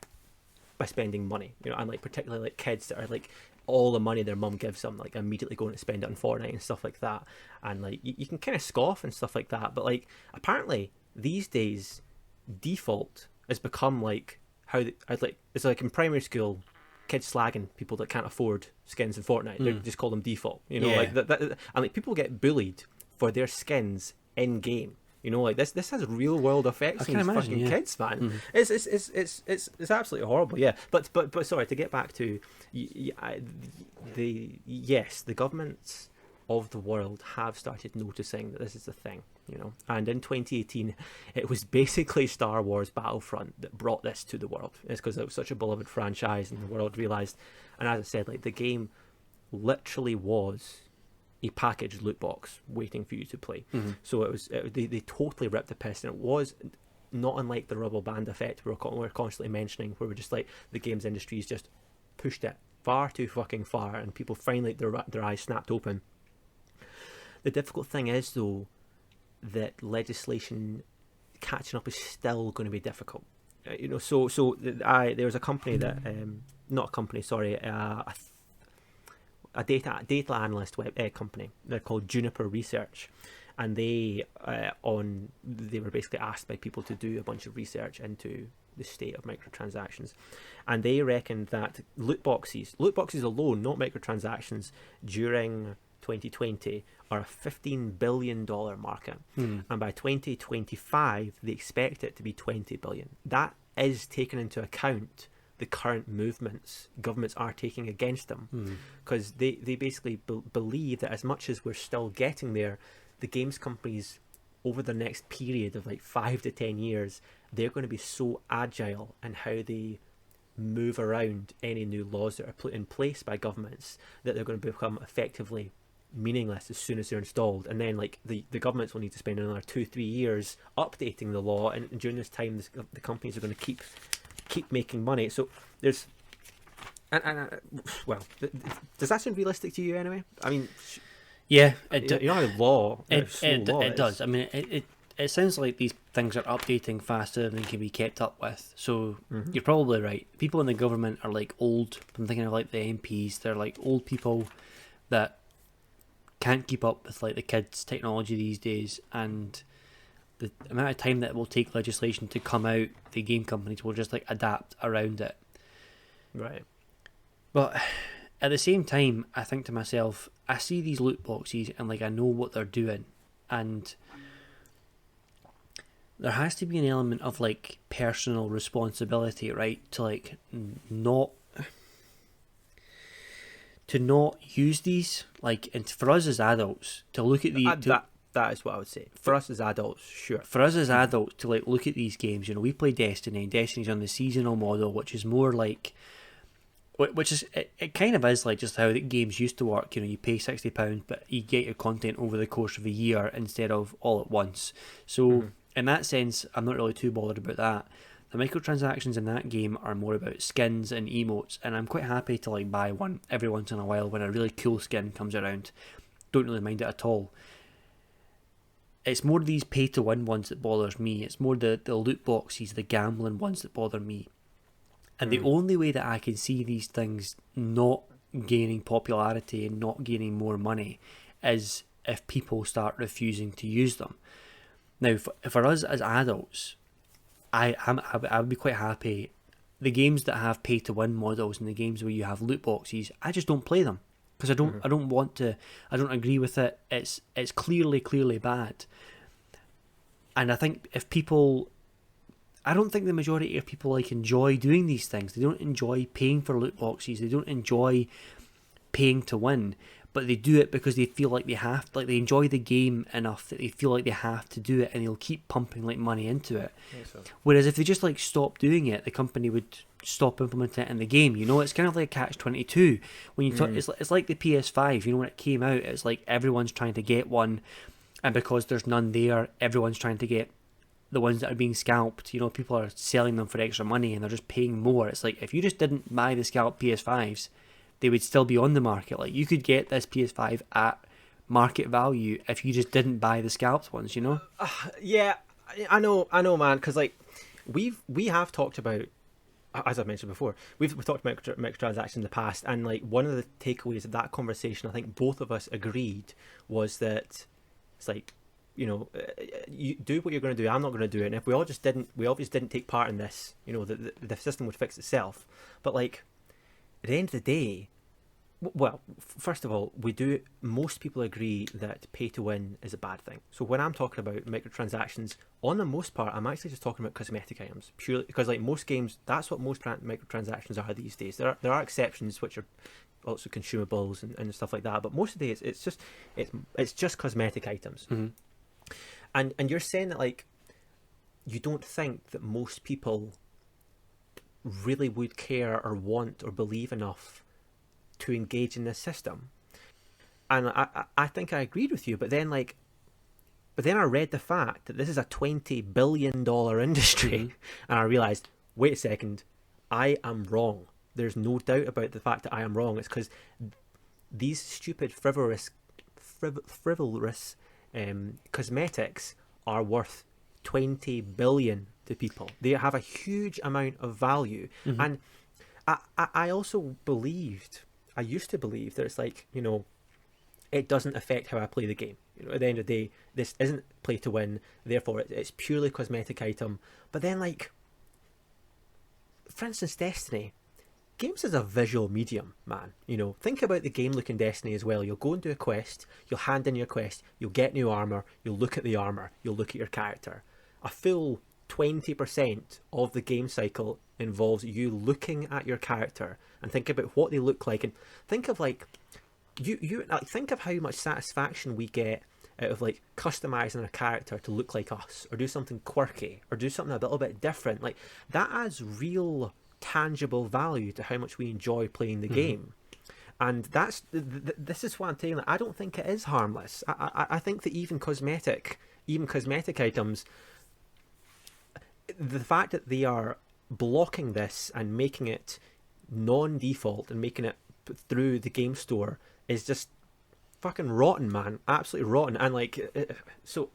money, you know, and like particularly like kids that are like all the money their mum gives them, like immediately going to spend it on Fortnite and stuff like that. And like you can kind of scoff and stuff like that, but like apparently these days default has become like it's like in primary school, kids slagging people that can't afford skins in Fortnite. They just call them default, you know, like that. And like people get bullied for their skins in game. You know, like this has real world effects on these fucking kids, man. It's absolutely horrible. Yeah, but sorry, to get back to the governments of the world have started noticing that this is the thing, you know. And in 2018, it was basically Star Wars Battlefront that brought this to the world. It's because it was such a beloved franchise, and the world realized. And as I said, like the game literally was a packaged loot box waiting for you to play. So they totally ripped the piss, and it was not unlike the rubber band effect we're constantly mentioning, where we're just like the games industry's just pushed it far too fucking far, and people finally their eyes snapped open. The difficult thing is though that legislation catching up is still going to be difficult. You know, so there was a company that not a company, sorry, a data analyst company. They're called Juniper Research, and they were basically asked by people to do a bunch of research into the state of microtransactions, and they reckoned that loot boxes alone, not microtransactions, during 2020 are a $15 billion market, and by 2025 they expect it to be $20 billion. That is taken into account the current movements governments are taking against them, because they basically believe that as much as we're still getting there, the games companies over the next period of like 5 to 10 years, they're going to be so agile in how they move around any new laws that are put in place by governments, that they're going to become effectively meaningless as soon as they're installed, and then like the governments will need to spend another 2-3 years updating the law, and during this time the companies are going to keep making money. So there's well, does that sound realistic to you anyway? I mean, Yeah, you know how law it does. I mean, it sounds like these things are updating faster than can be kept up with. So you're probably right. People in the government are like old. I'm thinking of like the MPs. They're like old people that can't keep up with like the kids' technology these days, and the amount of time that it will take legislation to come out, the game companies will just like adapt around it. Right. But at the same time, I think to myself, I see these loot boxes and like I know what they're doing, and there has to be an element of like personal responsibility, right? To like not use these, like, and for us as adults to look at these. That is what I would say. For us as adults, sure. For us as adults to like look at these games, you know, we play Destiny, and Destiny's on the seasonal model, which is more like, which is it kind of is like just how the games used to work. You know, you pay £60, but you get your content over the course of a year instead of all at once. So in that sense, I'm not really too bothered about that. The microtransactions in that game are more about skins and emotes, and I'm quite happy to like buy one every once in a while when a really cool skin comes around. Don't really mind it at all. It's more these pay-to-win ones that bothers me. It's more the loot boxes, the gambling ones that bother me. And the only way that I can see these things not gaining popularity and not gaining more money is if people start refusing to use them. Now, for us as adults, I would be quite happy. The games that have pay-to-win models and the games where you have loot boxes, I just don't play them because I don't want to. I don't agree with it. It's clearly bad. And I think if people, I don't think the majority of people like enjoy doing these things. They don't enjoy paying for loot boxes. They don't enjoy paying to win, but they do it because they feel like they have, like they enjoy the game enough that they feel like they have to do it, and they'll keep pumping like money into it. So. Whereas if they just like stop doing it, the company would stop implementing it in the game. You know, it's kind of like a catch-22 when you talk. It's like the PS5. You know, when it came out, it's like everyone's trying to get one, and because there's none there, everyone's trying to get the ones that are being scalped. You know, people are selling them for extra money and they're just paying more. It's like if you just didn't buy the scalped PS5s, they would still be on the market. Like you could get this PS5 at market value if you just didn't buy the scalped ones, you know? Yeah, I know, man. Because like we have talked about, as I've mentioned before, we've talked about microtransactions in the past, and like one of the takeaways of that conversation, I think both of us agreed, was that it's like, you know, you do what you're going to do. I'm not going to do it. And if we obviously didn't take part in this, you know, the system would fix itself. But like, at the end of the day, well, first of all, most people agree that pay to win is a bad thing. So when I'm talking about microtransactions, on the most part, I'm actually just talking about cosmetic items, purely because like most games, that's what most microtransactions are these days. There are exceptions which are also consumables and stuff like that, but most of the day it's just cosmetic items. Mm-hmm. And you're saying that like you don't think that most people really would care or want or believe enough to engage in this system. And I think I agreed with you, but then I read the fact that this is a $20 billion industry, and I realized, wait a second, I am wrong. There's no doubt about the fact that I am wrong. It's because these stupid frivolous cosmetics are worth 20 billion to people. They have a huge amount of value. And I also I used to believe that it's like, you know, it doesn't affect how I play the game. You know, at the end of the day, this isn't play to win, therefore it's purely cosmetic item. But then like, for instance, Destiny, games is a visual medium, man. You know, think about the game look in Destiny as well. You'll go and do a quest, you'll hand in your quest, you'll get new armor, you'll look at the armor, you'll look at your character. A full 20% of the game cycle involves you looking at your character and think about what they look like, and think of like think of how much satisfaction we get out of like customizing a character to look like us, or do something quirky, or do something a little bit different. Like that adds real tangible value to how much we enjoy playing the game. And this is what I'm saying. I don't think it is harmless. I think that even cosmetic items, the fact that they are blocking this and making it non-default and making it through the game store is just fucking rotten, man. Absolutely rotten. And like, so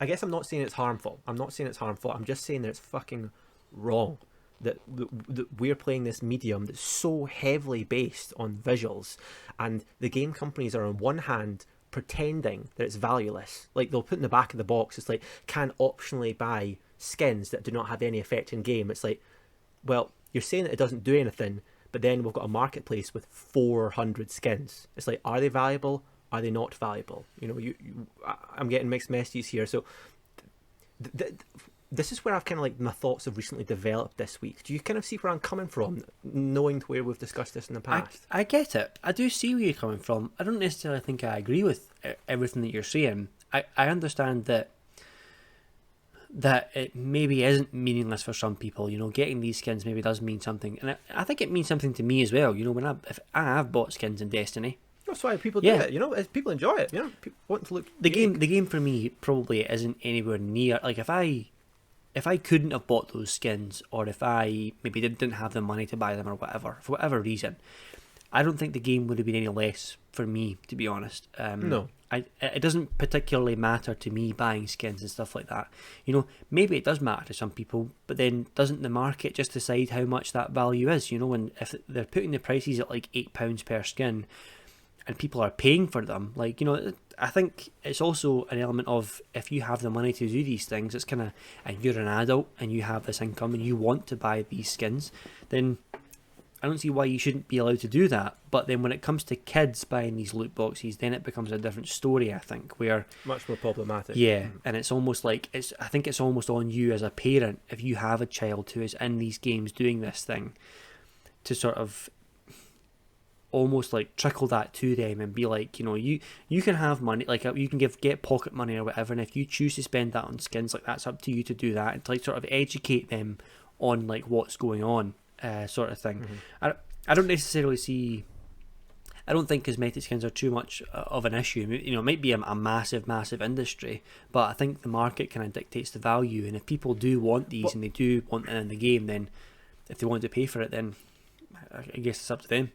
I guess I'm not saying it's harmful. I'm just saying that it's fucking wrong. That we're playing this medium that's so heavily based on visuals, and the game companies are on one hand pretending that it's valueless. Like, they'll put in the back of the box, it's like, can optionally buy skins that do not have any effect in game. It's like, well, you're saying that it doesn't do anything, but then we've got a marketplace with 400 skins. It's like, are they valuable? Are they not valuable? You know, I'm getting mixed messages here. So this is where I've kind of like my thoughts have recently developed this week. Do you kind of see where I'm coming from, knowing where we've discussed this in the past? I get it. I do see where you're coming from. I don't necessarily think I agree with everything that you're saying. I understand that it maybe isn't meaningless for some people. You know, getting these skins maybe does mean something, and I think it means something to me as well. You know, if I have bought skins in Destiny. That's why people do it. You know, people enjoy it. You know, people want to look. The game for me probably isn't anywhere near like if I couldn't have bought those skins, or if I maybe didn't have the money to buy them or whatever, for whatever reason, I don't think the game would have been any less for me, to be honest. No. It doesn't particularly matter to me buying skins and stuff like that. You know, maybe it does matter to some people, but then doesn't the market just decide how much that value is? You know, and if they're putting the prices at like £8 per skin, and people are paying for them, like, you know, I think it's also an element of, if you have the money to do these things, it's kind of, and you're an adult and you have this income and you want to buy these skins, then I don't see why you shouldn't be allowed to do that. But then when it comes to kids buying these loot boxes, then it becomes a different story, I think, where much more problematic. Yeah, and it's almost like I think it's almost on you as a parent, if you have a child who is in these games doing this thing, to sort of almost like trickle that to them and be like, you know, you can have money, like you can get pocket money or whatever, and if you choose to spend that on skins, like that's up to you to do that, and to like sort of educate them on like what's going on, sort of thing. I don't necessarily see. I don't think cosmetic skins are too much of an issue. You know, it might be a massive industry, but I think the market kind of dictates the value, and if people do want these and they do want it in the game, then if they want to pay for it, then I guess it's up to them.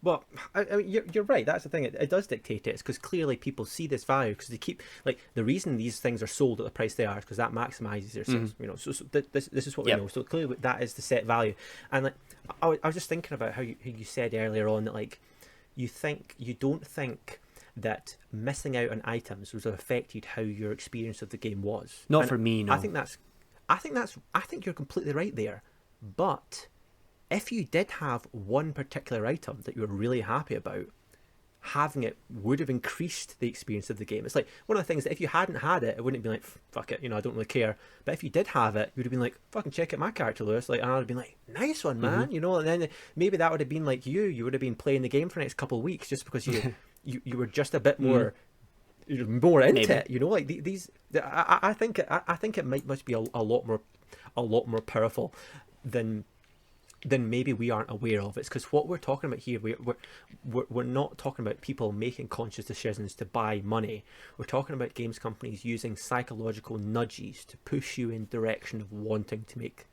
Well, I mean, you're right. That's the thing. It does dictate it. It's because clearly people see this value, because they keep, like, the reason these things are sold at the price they are is because that maximizes their sales. You know, so this is what we know. So clearly that is the set value. And like, I was just thinking about how you said earlier on that, like, you don't think that missing out on items would have affected how your experience of the game was. Not for me, no. I think you're completely right there. But if you did have one particular item that you were really happy about, having it would have increased the experience of the game. It's like one of the things that if you hadn't had it, it wouldn't be like, fuck it, you know, I don't really care. But if you did have it, you would have been like, fucking check out my character, Lewis. Like, and I would have been like, nice one, man. You know, and then maybe that would have been like you would have been playing the game for the next couple of weeks just because you were just a bit more more into it. You know, like these. I think it must be a lot more powerful than maybe we aren't aware of. It's because what we're talking about here, we're not talking about people making conscious decisions to buy money. We're talking about games companies using psychological nudges to push you in direction of wanting to make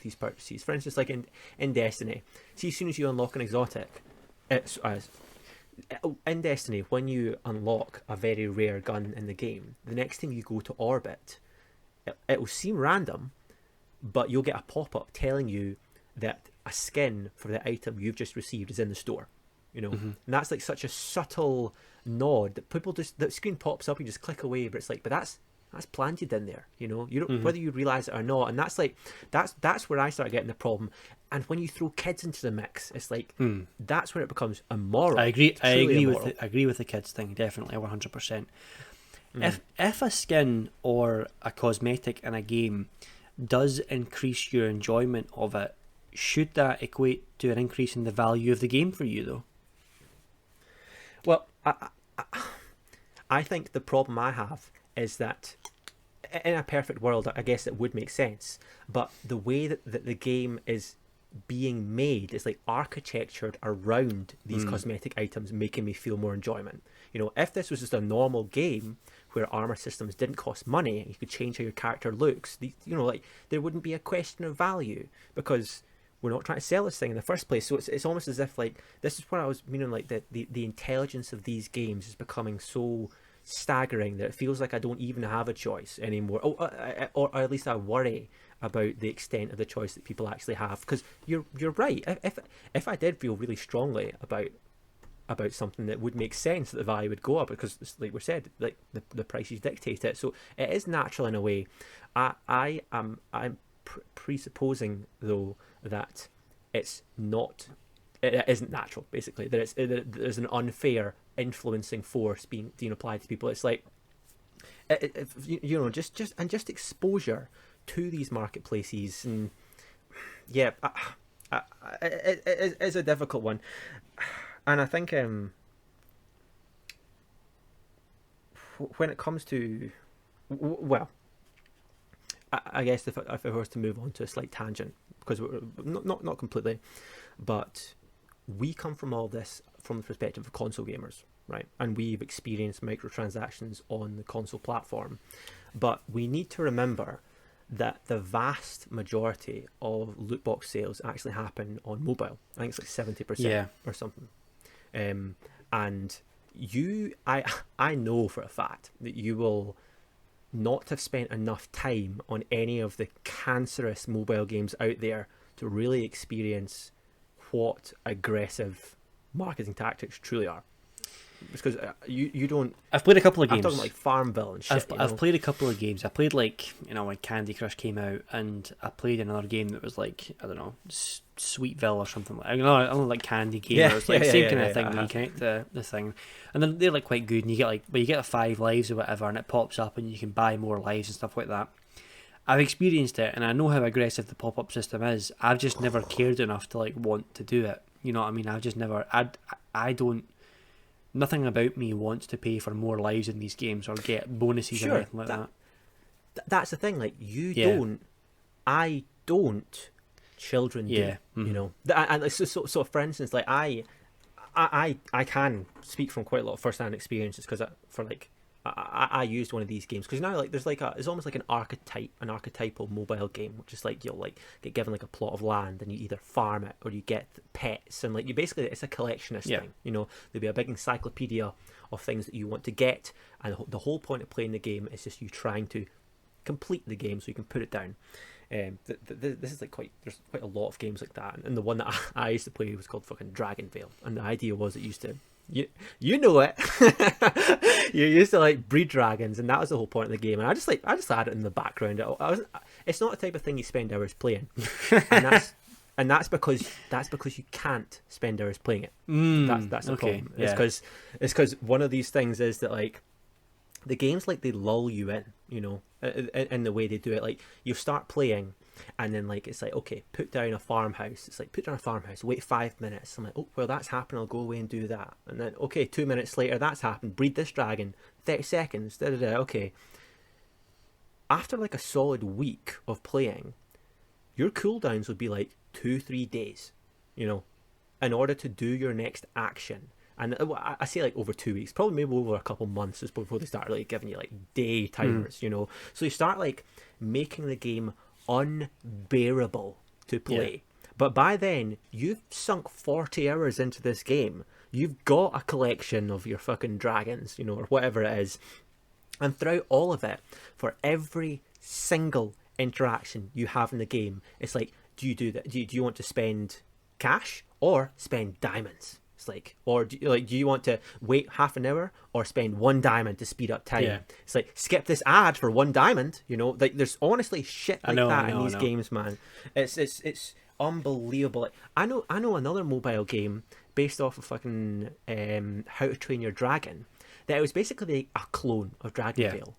these purchases. For instance, like in Destiny, see, as soon as you unlock an exotic, in Destiny, when you unlock a very rare gun in the game, the next time you go to orbit, it will seem random, but you'll get a pop-up telling you that a skin for the item you've just received is in the store, you know. And that's like such a subtle nod that people just, the screen pops up, you just click away, but it's like, but that's planted in there, you know. You don't, whether you realize it or not. And that's like, that's where I start getting the problem. And when you throw kids into the mix, it's like that's where it becomes immoral. I agree immoral. with the kids thing, definitely 100%. If a skin or a cosmetic in a game does increase your enjoyment of it, should that equate to an increase in the value of the game for you, though? Well, I think the problem I have is that in a perfect world, I guess it would make sense. But the way that the game is being made is like architectured around these cosmetic items, making me feel more enjoyment. You know, if this was just a normal game where armor systems didn't cost money and you could change how your character looks, you know, like there wouldn't be a question of value because we're not trying to sell this thing in the first place. So it's almost as if like this is what I was meaning, like the intelligence of these games is becoming so staggering that it feels like I don't even have a choice anymore. Or at least I worry about the extent of the choice that people actually have. Because you're right. If I did feel really strongly about something, that would make sense that the value would go up because, like we said, like the prices dictate it. So it is natural in a way. I'm presupposing though that it's not. It isn't natural, basically. That there's an unfair influencing force being applied to people. It's like, you know, just exposure to these marketplaces, and yeah, it is a difficult one, and I think when it comes to, well, I guess if I was to move on to a slight tangent, because we're not completely, but we come from all this from the perspective of console gamers, right? And we've experienced microtransactions on the console platform, but we need to remember that the vast majority of loot box sales actually happen on mobile. I think it's like 70% or something. And I know for a fact that you will not have spent enough time on any of the cancerous mobile games out there to really experience what aggressive marketing tactics truly are. Because you don't. I've played a couple of games. I'm talking like Farmville and shit. I've played a couple of games. I played like, you know, when Candy Crush came out, and I played another game that was like, I don't know, Sweetville or something. I don't know, like Candy Game. Yeah, it's like same kind of thing. Uh-huh. You connect the thing, and they're like quite good. And you get like, well, you get 5 lives or whatever, and it pops up, and you can buy more lives and stuff like that. I've experienced it, and I know how aggressive the pop-up system is. I've just never cared enough to like want to do it. You know what I mean? I've just never. I don't. Nothing about me wants to pay for more lives in these games or get bonuses or anything like that. That's the thing. Like you don't, I don't. Children do. You know. And so for instance, like I can speak from quite a lot of first-hand experiences because I used one of these games because now like there's like it's almost like an archetypal mobile game, which is like you'll like get given like a plot of land and you either farm it or you get pets, and like you basically, it's a collectionist thing. You know, there'll be a big encyclopedia of things that you want to get, and the whole point of playing the game is just you trying to complete the game so you can put it down. This is like there's quite a lot of games like that, and the one that I used to play was called fucking Dragonvale, and the idea was it used to. You know it. You used to like breed dragons, and that was the whole point of the game. And I just had it in the background. It's not the type of thing you spend hours playing, and that's because you can't spend hours playing it. That's the problem. It's because one of these things is that like the games, like they lull you in, you know, in the way they do it. Like you start playing, and then like it's like, okay, put down a farmhouse. It's like, put down a farmhouse, wait 5 minutes. I'm like, oh well, that's happened, I'll go away and do that. And then okay, 2 minutes later, that's happened, breed this dragon, 30 seconds, okay. After like a solid week of playing, your cooldowns would be like 2-3 days, you know, in order to do your next action. And I say like over 2 weeks, probably maybe over a couple months is before they start like giving you like day timers, you know. So you start like making the game unbearable to play. But by then, you've sunk 40 hours into this game. You've got a collection of your fucking dragons, you know, or whatever it is. And throughout all of it, for every single interaction you have in the game, it's like, do you do that? Do you want to spend cash or spend diamonds? It's like, or do you want to wait half an hour or spend 1 diamond to speed up time? It's like, skip this ad for 1 diamond, you know. Like there's honestly shit like that in these games, man. It's unbelievable. Like, I know another mobile game based off of fucking How to Train Your Dragon, that it was basically a clone of Dragonvale,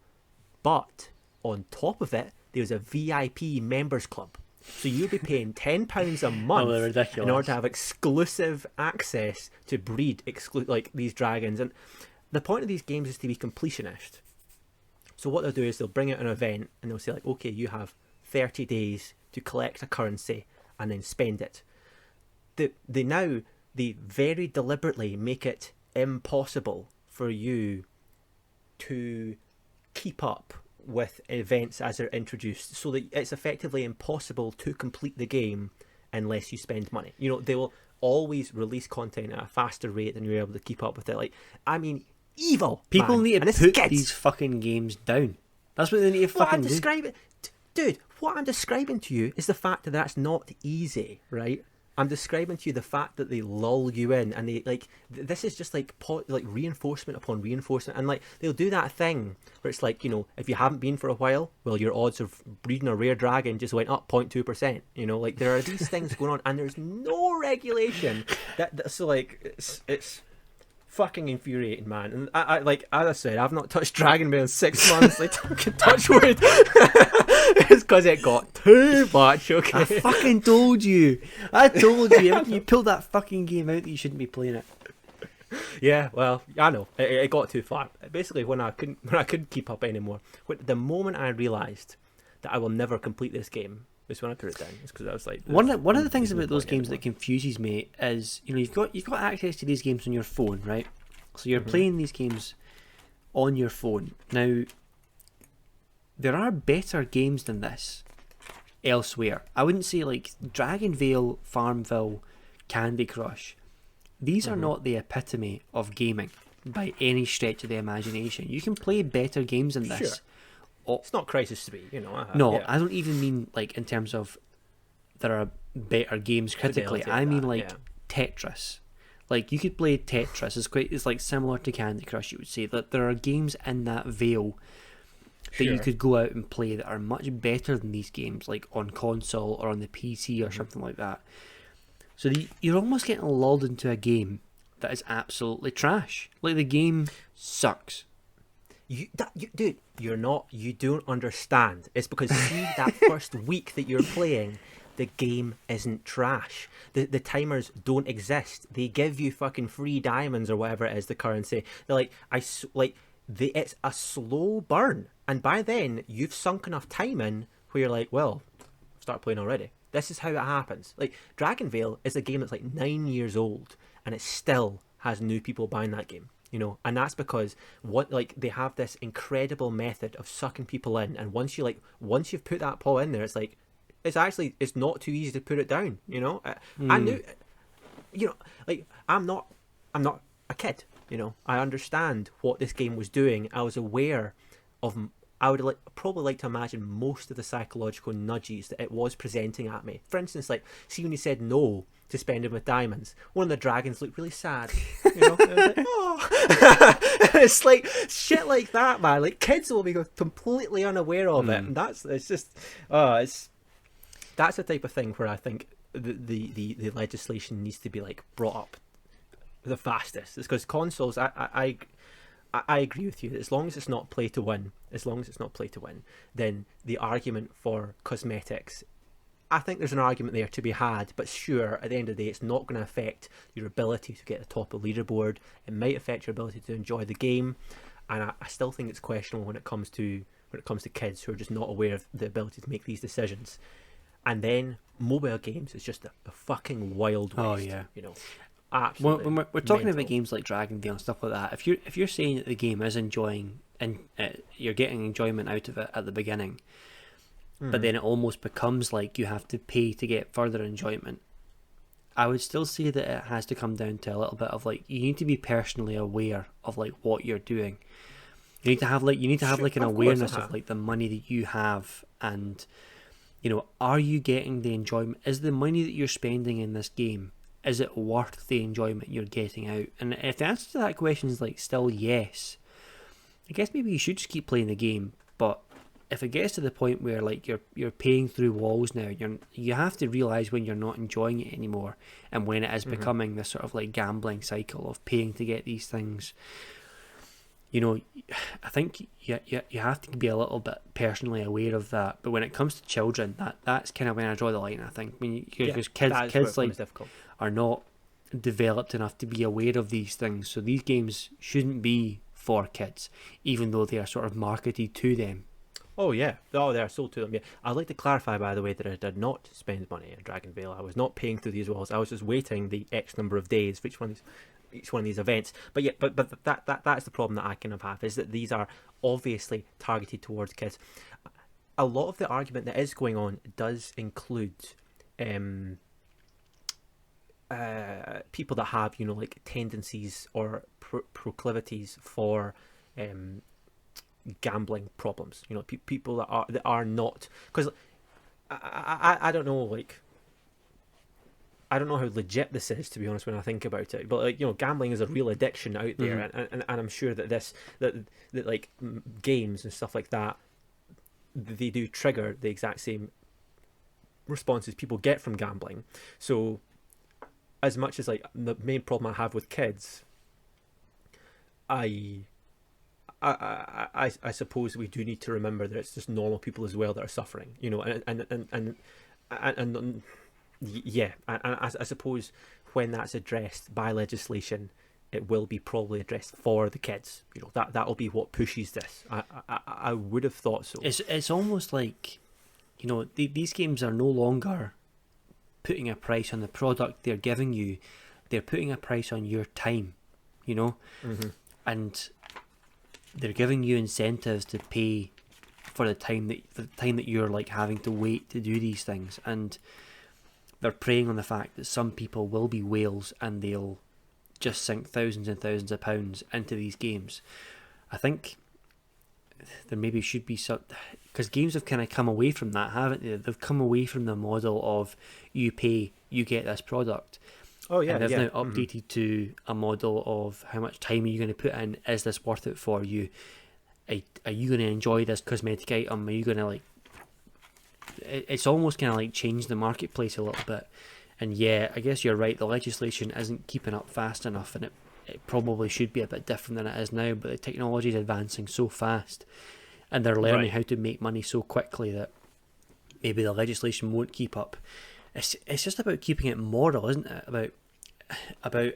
but on top of it there was a VIP members club. So you'll be paying £10 a month in order to have exclusive access to breed like these dragons. And the point of these games is to be completionist. So what they'll do is they'll bring out an event and they'll say like, okay, you have 30 days to collect a currency and then spend it. They very deliberately make it impossible for you to keep up with events as they're introduced, so that it's effectively impossible to complete the game unless you spend money. You know, they will always release content at a faster rate than you're able to keep up with it. Like, I mean, evil. People man. need to put these fucking games down. That's what they need to fucking do. Dude, what I'm describing to you is the fact that that's not easy, right? I'm describing to you the fact that they lull you in, and they like this is just like reinforcement upon reinforcement, and like they'll do that thing where it's like, you know, if you haven't been for a while, well, your odds of breeding a rare dragon just went up 0.2%. You know, like there are these things going on, and there's no regulation. So like it's fucking infuriating, man. And I like, as I said, I've not touched Dragon Ball in 6 months. Like, touch wood. It's because it got too much. Okay, I fucking told you. You pulled that fucking game out that you shouldn't be playing it. Yeah, well, I know it got too far. Basically, when I couldn't keep up anymore. The moment I realised that I will never complete this game is when I put it down. It's because I was like, one of the things about those games that confuses me is, you know, you've got access to these games on your phone, right? So you're playing these games on your phone. Now, there are better games than this elsewhere. I wouldn't say like Dragonvale, Farmville, Candy Crush. These are not the epitome of gaming by any stretch of the imagination. You can play better games than this. Sure. It's not Crisis 3, you know. I don't even mean like in terms of there are better games critically. I mean like Tetris. Like you could play Tetris. It's like similar to Candy Crush. You would say that there are games in that veil that you could go out and play that are much better than these games, like on console or on the PC or something like that. So you're almost getting lulled into a game that is absolutely trash. Like the game sucks. Dude, you don't understand. It's because see that first week that you're playing, the game isn't trash. The timers don't exist. They give you fucking free diamonds or whatever it is, the currency. They're like, it's a slow burn. And by then, you've sunk enough time in where you're like, well, start playing already. This is how it happens. Like, Dragonvale is a game that's like 9 years old, and it still has new people buying that game. You know, and that's because they have this incredible method of sucking people in, and once you've put that paw in there, it's like it's not too easy to put it down. You know, I knew, you know, like I'm not a kid. You know, I understand what this game was doing. I was aware of. I would probably like to imagine most of the psychological nudges that it was presenting at me. For instance, like, see when you said no to spending with diamonds, one of the dragons looked really sad. You know, and I was like, oh. It's like shit like that, man. Like kids will be completely unaware of it, and that's the type of thing where I think the legislation needs to be like brought up the fastest. It's because consoles, I agree with you. As long as it's not play to win, then the argument for cosmetics, I think there's an argument there to be had. But sure, at the end of the day, it's not going to affect your ability to get the top of the leaderboard. It might affect your ability to enjoy the game, and I still think it's questionable when it comes to kids who are just not aware of the ability to make these decisions. And then mobile games is just a fucking wild west. Oh yeah, you know. Absolutely. When we're talking about games like Dragonvale and stuff like that, if you're saying that the game is enjoying and you're getting enjoyment out of it at the beginning, but then it almost becomes like you have to pay to get further enjoyment, I would still say that it has to come down to a little bit of like, you need to be personally aware of like what you're doing. You need to have like an awareness of like the money that you have, and you know, are you getting the enjoyment? Is the money that you're spending in this game, is it worth the enjoyment you're getting out? And if the answer to that question is like still yes, I guess maybe you should just keep playing the game. But if it gets to the point where like you're paying through walls now, you have to realize when you're not enjoying it anymore, and when it is becoming this sort of like gambling cycle of paying to get these things. You know, I think you have to be a little bit personally aware of that. But when it comes to children, that's kind of when I draw the line. I think because kids like are not developed enough to be aware of these things, so these games shouldn't be for kids, even though they are sort of marketed to them. Oh yeah, oh they are sold to them. Yeah, I'd like to clarify, by the way, that I did not spend money in Dragon Vale. I was not paying through these walls. I was just waiting the X number of days for each one of these events. But yeah, but that's the problem that I kind of have, is that these are obviously targeted towards kids. A lot of the argument that is going on does include people that have, you know, like tendencies or proclivities for gambling problems. You know, people that are not, because I don't know, like, I don't know how legit this is, to be honest, when I think about it. But like, you know, gambling is a real addiction out there, and I'm sure that that like games and stuff like that, they do trigger the exact same responses people get from gambling. So, as much as like the main problem I have with kids, I suppose we do need to remember that it's just normal people as well that are suffering, you know, and yeah, and I suppose when that's addressed by legislation, it will be probably addressed for the kids. You know, that'll be what pushes this. I would have thought so. It's almost like, you know, these games are no longer putting a price on the product they're giving you; they're putting a price on your time. You know, and they're giving you incentives to pay for the time that you're like having to wait to do these things, and they're preying on the fact that some people will be whales and they'll just sink thousands and thousands of pounds into these games. I think there maybe should be some, because games have kind of come away from that, haven't they? They've come away from the model of you pay, you get this product. Oh yeah, and they've now updated to a model of how much time are you going to put in? Is this worth it for you? Are you going to enjoy this cosmetic item? Are you going to like? It's almost kind of like changed the marketplace a little bit. And yeah, I guess you're right. The legislation isn't keeping up fast enough, and it probably should be a bit different than it is now. But the technology is advancing so fast, and they're learning how to make money so quickly that maybe the legislation won't keep up. It's just about keeping it moral, isn't it? About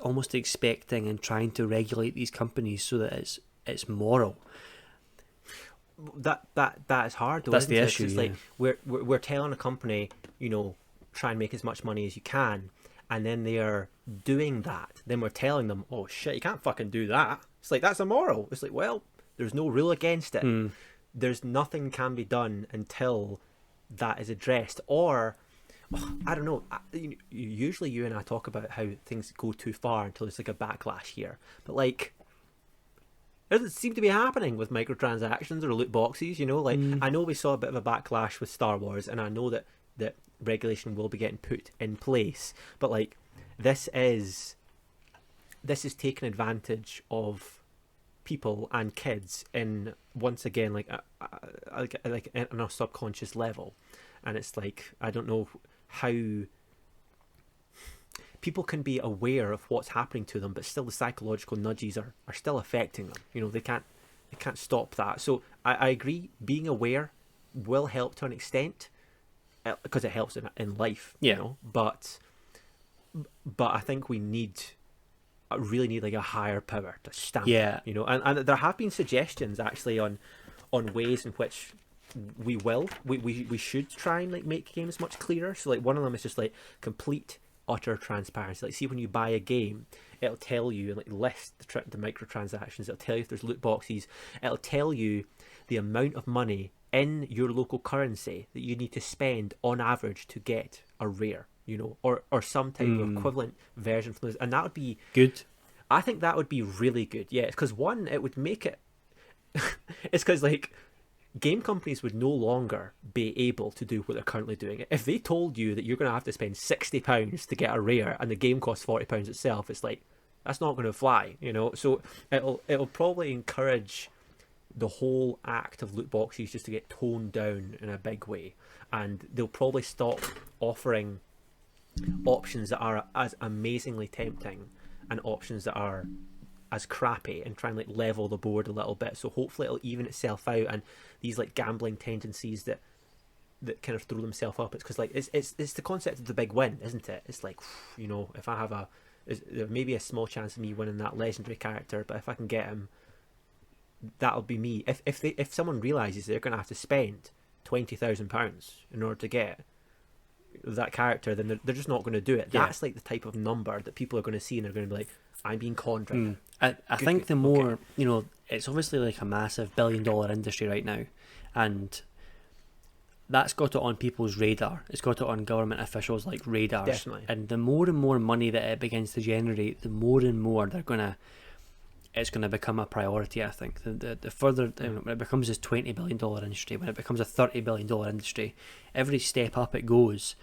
almost expecting and trying to regulate these companies so that it's moral. That is hard though. That's isn't the it? issue. It's like we're telling a company, you know, try and make as much money as you can, and then they are doing that. Then we're telling them, oh shit, you can't fucking do that. It's like, that's immoral. It's like, well, there's no rule against it. There's nothing can be done until that is addressed. Or I don't know, usually you and I talk about how things go too far until there's like a backlash here, but like it doesn't seem to be happening with microtransactions or loot boxes, you know. Like I know we saw a bit of a backlash with Star Wars, and I know that regulation will be getting put in place, but like this is taking advantage of people and kids in, once again, like on a subconscious level. And it's like, I don't know how people can be aware of what's happening to them, but still the psychological nudges are still affecting them. You know, they can't stop that. So I agree, being aware will help to an extent, because it helps in life, you know. But I think we really need like a higher power to stamp it, you know. And there have been suggestions actually on ways in which we should try and like make games much clearer. So like one of them is just like complete utter transparency. Like, see, when you buy a game, it'll tell you, like, list the microtransactions. It'll tell you if there's loot boxes. It'll tell you the amount of money in your local currency that you need to spend on average to get a rare, you know, or some type of equivalent version from those. And that would be good. I think that would be really good. Yeah, because one, it would make it. It's because like, game companies would no longer be able to do what they're currently doing. If they told you that you're going to have to spend £60 to get a rare and the game costs £40 itself, it's like, that's not going to fly, you know. So it'll probably encourage the whole act of loot boxes just to get toned down in a big way, and they'll probably stop offering options that are as amazingly tempting and options that are as crappy, and try and like level the board a little bit. So hopefully it'll even itself out, and these like gambling tendencies that kind of throw themselves up, it's because like it's the concept of the big win, isn't it? It's like, you know, if I have there may be a small chance of me winning that legendary character, but if I can get him, that'll be me. If someone realizes they're going to have to spend £20,000 in order to get that character, then they're just not going to do it. Yeah. That's like the type of number that people are going to see, and they're going to be like, I'm being conned right now. I think the more, you know, it's obviously like a massive billion-dollar industry right now, and that's got it on people's radar. It's got it on government officials' like radars. Definitely. And the more and more money that it begins to generate, the more and more it's gonna become a priority. I think the further when it becomes this $20 billion industry, when it becomes a $30 billion industry, every step up it goes,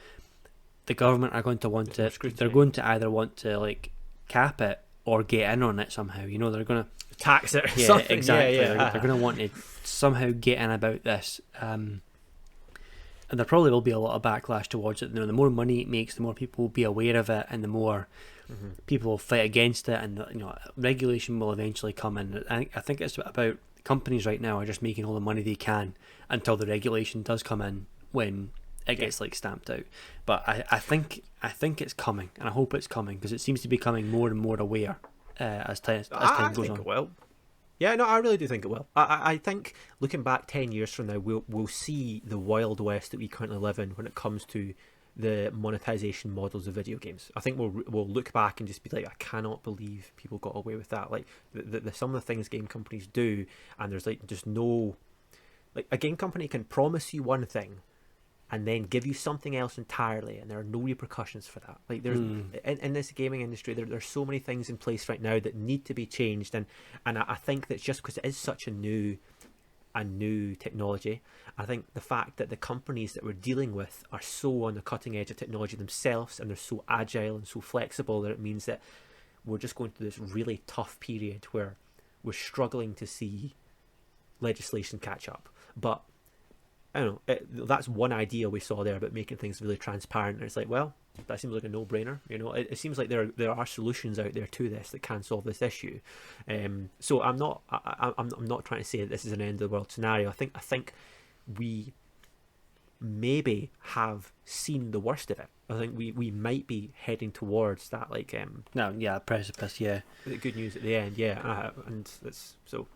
the government are going to want to. They're going to either want to like cap it or get in on it somehow. You know, they're gonna tax it. Or yeah, something. exactly. Yeah. They're going to want to somehow get in about this. And there probably will be a lot of backlash towards it. You know, the more money it makes, the more people will be aware of it, and the more people will fight against it. And you know, regulation will eventually come in. I think it's about companies right now are just making all the money they can until the regulation does come in, when it gets like stamped out. But I think it's coming, and I hope it's coming, because it seems to be becoming more and more aware as time goes on. It will. Yeah, no, I really do think it will. I think looking back 10 years from now, we'll see the Wild West that we currently live in when it comes to the monetization models of video games. I think we'll look back and just be like, I cannot believe people got away with that. Like the some of the things game companies do, and there's like just no, like a game company can promise you one thing and then give you something else entirely, and there are no repercussions for that. Like there's in this gaming industry, there's so many things in place right now that need to be changed, and I think that's just because it is such a new technology. I think the fact that the companies that we're dealing with are so on the cutting edge of technology themselves, and they're so agile and so flexible, that it means that we're just going through this really tough period where we're struggling to see legislation catch up. But I don't know, that's one idea we saw there about making things really transparent, and it's like, well, that seems like a no-brainer. You know, it seems like there are solutions out there to this that can solve this issue. So I'm not trying to say that this is an end of the world scenario. I think we maybe have seen the worst of it. I think we might be heading towards that, like precipice. Yeah, the good news at the end. Yeah, and that's so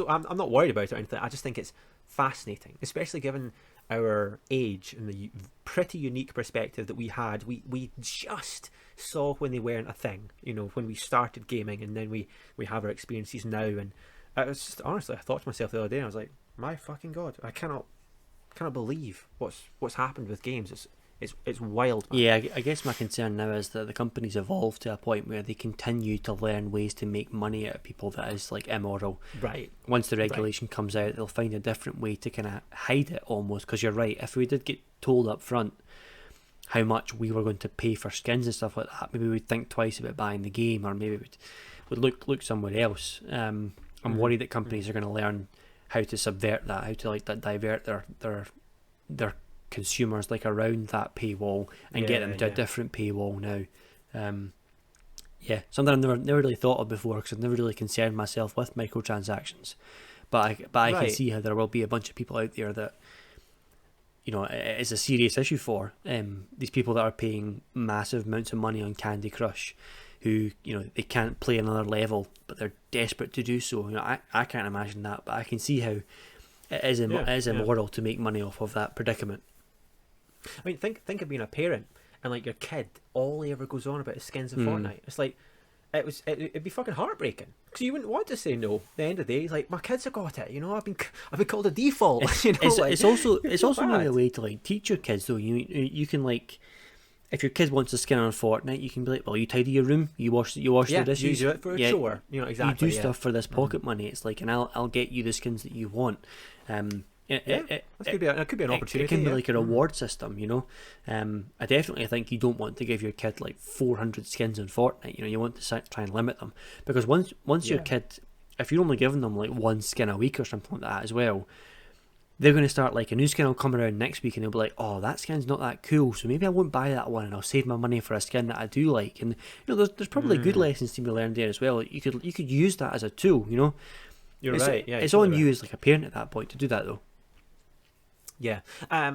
I'm not worried about it or anything. I just think it's fascinating, especially given our age and the pretty unique perspective that we had. We just saw when they weren't a thing, you know, when we started gaming, and then we have our experiences now. And I was just, honestly, I thought to myself the other day, I was like, my fucking god, I cannot believe what's happened with games. It's wild, man. Yeah, I guess my concern now is that the companies evolve to a point where they continue to learn ways to make money out of people that is like immoral. Right. Once the regulation comes out, they'll find a different way to kind of hide it almost. Because you're right, if we did get told up front how much we were going to pay for skins and stuff like that, maybe we'd think twice about buying the game, or maybe we'd look somewhere else. I'm worried that companies are going to learn how to subvert that, how to like divert their consumers like around that paywall and get them to a different paywall now. Something I've never really thought of before, because I've never really concerned myself with microtransactions, but I can see how there will be a bunch of people out there that, you know, it is a serious issue for these people that are paying massive amounts of money on Candy Crush, who, you know, they can't play another level but they're desperate to do so. You know, I can't imagine that, but I can see how it is immoral to make money off of that predicament. I mean, think of being a parent, and like your kid, all he ever goes on about is skins in Fortnite. It's like it'd be fucking heartbreaking, because you wouldn't want to say no. At the end of the day, he's like, my kids have got it. You know, I've been called a default. You know, it's also really a way to like teach your kids though. You can, like, if your kid wants a skin on Fortnite, you can be like, well, you tidy your room, you wash the dishes, you do it for a chore. You know, exactly. You do stuff for this pocket money. It's like, and I'll get you the skins that you want. That could be an opportunity. It can be like a reward system, you know. I definitely think you don't want to give your kid like 400 skins in Fortnite. You know, you want to try and limit them, because once your kid, if you're only giving them like one skin a week or something like that as well, they're going to start, like, a new skin will come around next week and they'll be like, oh, that skin's not that cool, so maybe I won't buy that one and I'll save my money for a skin that I do like. And you know, there's probably good lessons to be learned there as well. You could use that as a tool, you know. You're right. Yeah, it's on you as like a parent at that point to do that though. Yeah, I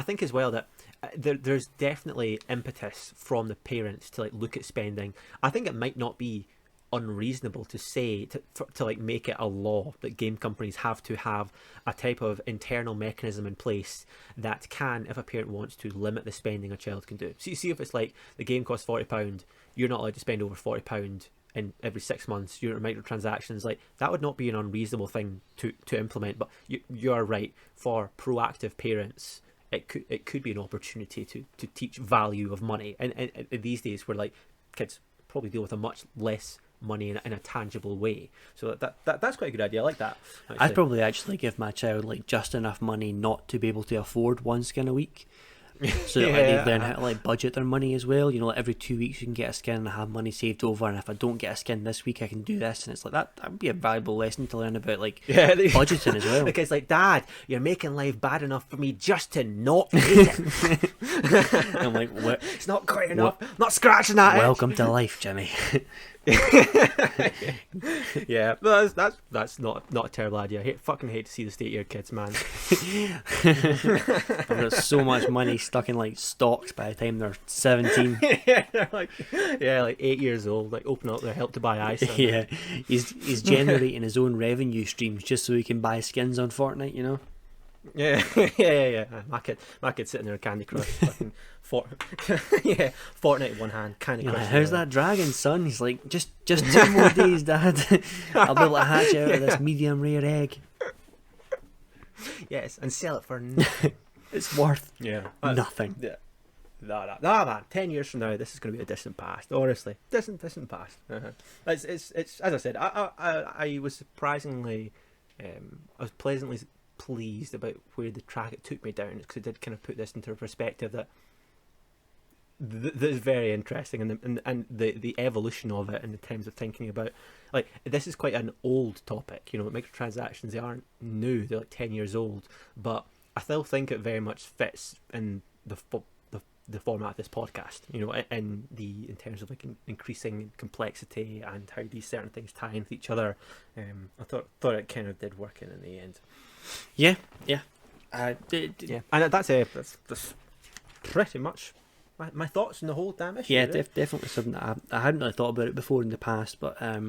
think as well that there's definitely impetus from the parents to like look at spending. I think it might not be unreasonable to say to like make it a law that game companies have to have a type of internal mechanism in place that can, if a parent wants to, limit the spending a child can do. So you see, if it's like the game costs £40, you're not allowed to spend over £40 in every 6 months. Your microtransactions, like that would not be an unreasonable thing to implement. But you are right, for proactive parents it could be an opportunity to teach value of money, and these days where like kids probably deal with a much less money in a tangible way. So that's quite a good idea. I like that, actually. I'd probably actually give my child like just enough money not to be able to afford one skin a week. So that like, they learn how to like budget their money as well. You know, like every 2 weeks you can get a skin and I have money saved over, and if I don't get a skin this week I can do this, and it's like that would be a valuable lesson to learn about like budgeting as well. Because like, Dad, you're making life bad enough for me just to not hate it. I'm like, what? It's not quite enough. Not scratching that Welcome to life, Jimmy. Yeah, that's not a terrible idea. I fucking hate to see the state of your kids, man. I've got so much money stuck in like stocks by the time they're 17. They're like 8 years old, like open up their Help to Buy ice. Yeah, he's generating his own revenue streams just so he can buy skins on Fortnite, you know. Yeah. My kid's sitting there Candy Crush, fucking Fortnite in one hand, Candy Crush. How's that dragon, son? He's like, just 2 more days, Dad. I'll be able to hatch out of this medium rare egg. Yes, and sell it for nothing. It's worth nothing. Yeah. No, man. 10 years from now, this is going to be a distant past. Honestly, distant past. It's as I said. I was surprisingly, I was pleasantly pleased about where the track it took me down, because it did kind of put this into a perspective that is very interesting, and the evolution of it in the terms of thinking about, like, this is quite an old topic. You know, microtransactions, they aren't new, they're like 10 years old, but I still think it very much fits in the format of this podcast, you know, in terms of like increasing complexity and how these certain things tie into each other. I thought it kind of did work in the end. Yeah. And that's pretty much my thoughts on the whole damn issue. Yeah, really. definitely something that I hadn't really thought about it before in the past, but I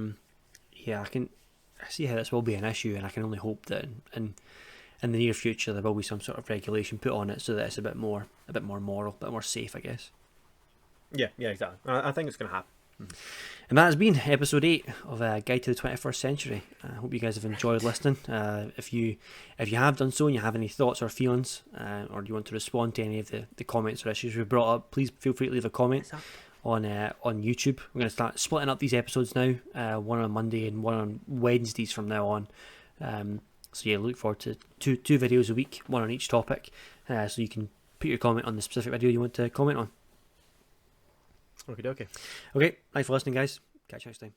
see how this will be an issue, and I can only hope that in the near future there will be some sort of regulation put on it so that it's a bit more moral, a bit more safe, I guess. Yeah, exactly. I think it's going to happen. And that has been episode 8 of Guide to the 21st Century. I hope you guys have enjoyed listening. If you have done so and you have any thoughts or feelings, or you want to respond to any of the comments or issues we brought up, please feel free to leave a comment on YouTube. We're going to start splitting up these episodes now, one on Monday and one on Wednesdays from now on. So yeah, look forward to two videos a week, one on each topic, so you can put your comment on the specific video you want to comment on. Okay. Okay, thanks for listening, guys. Catch you next time.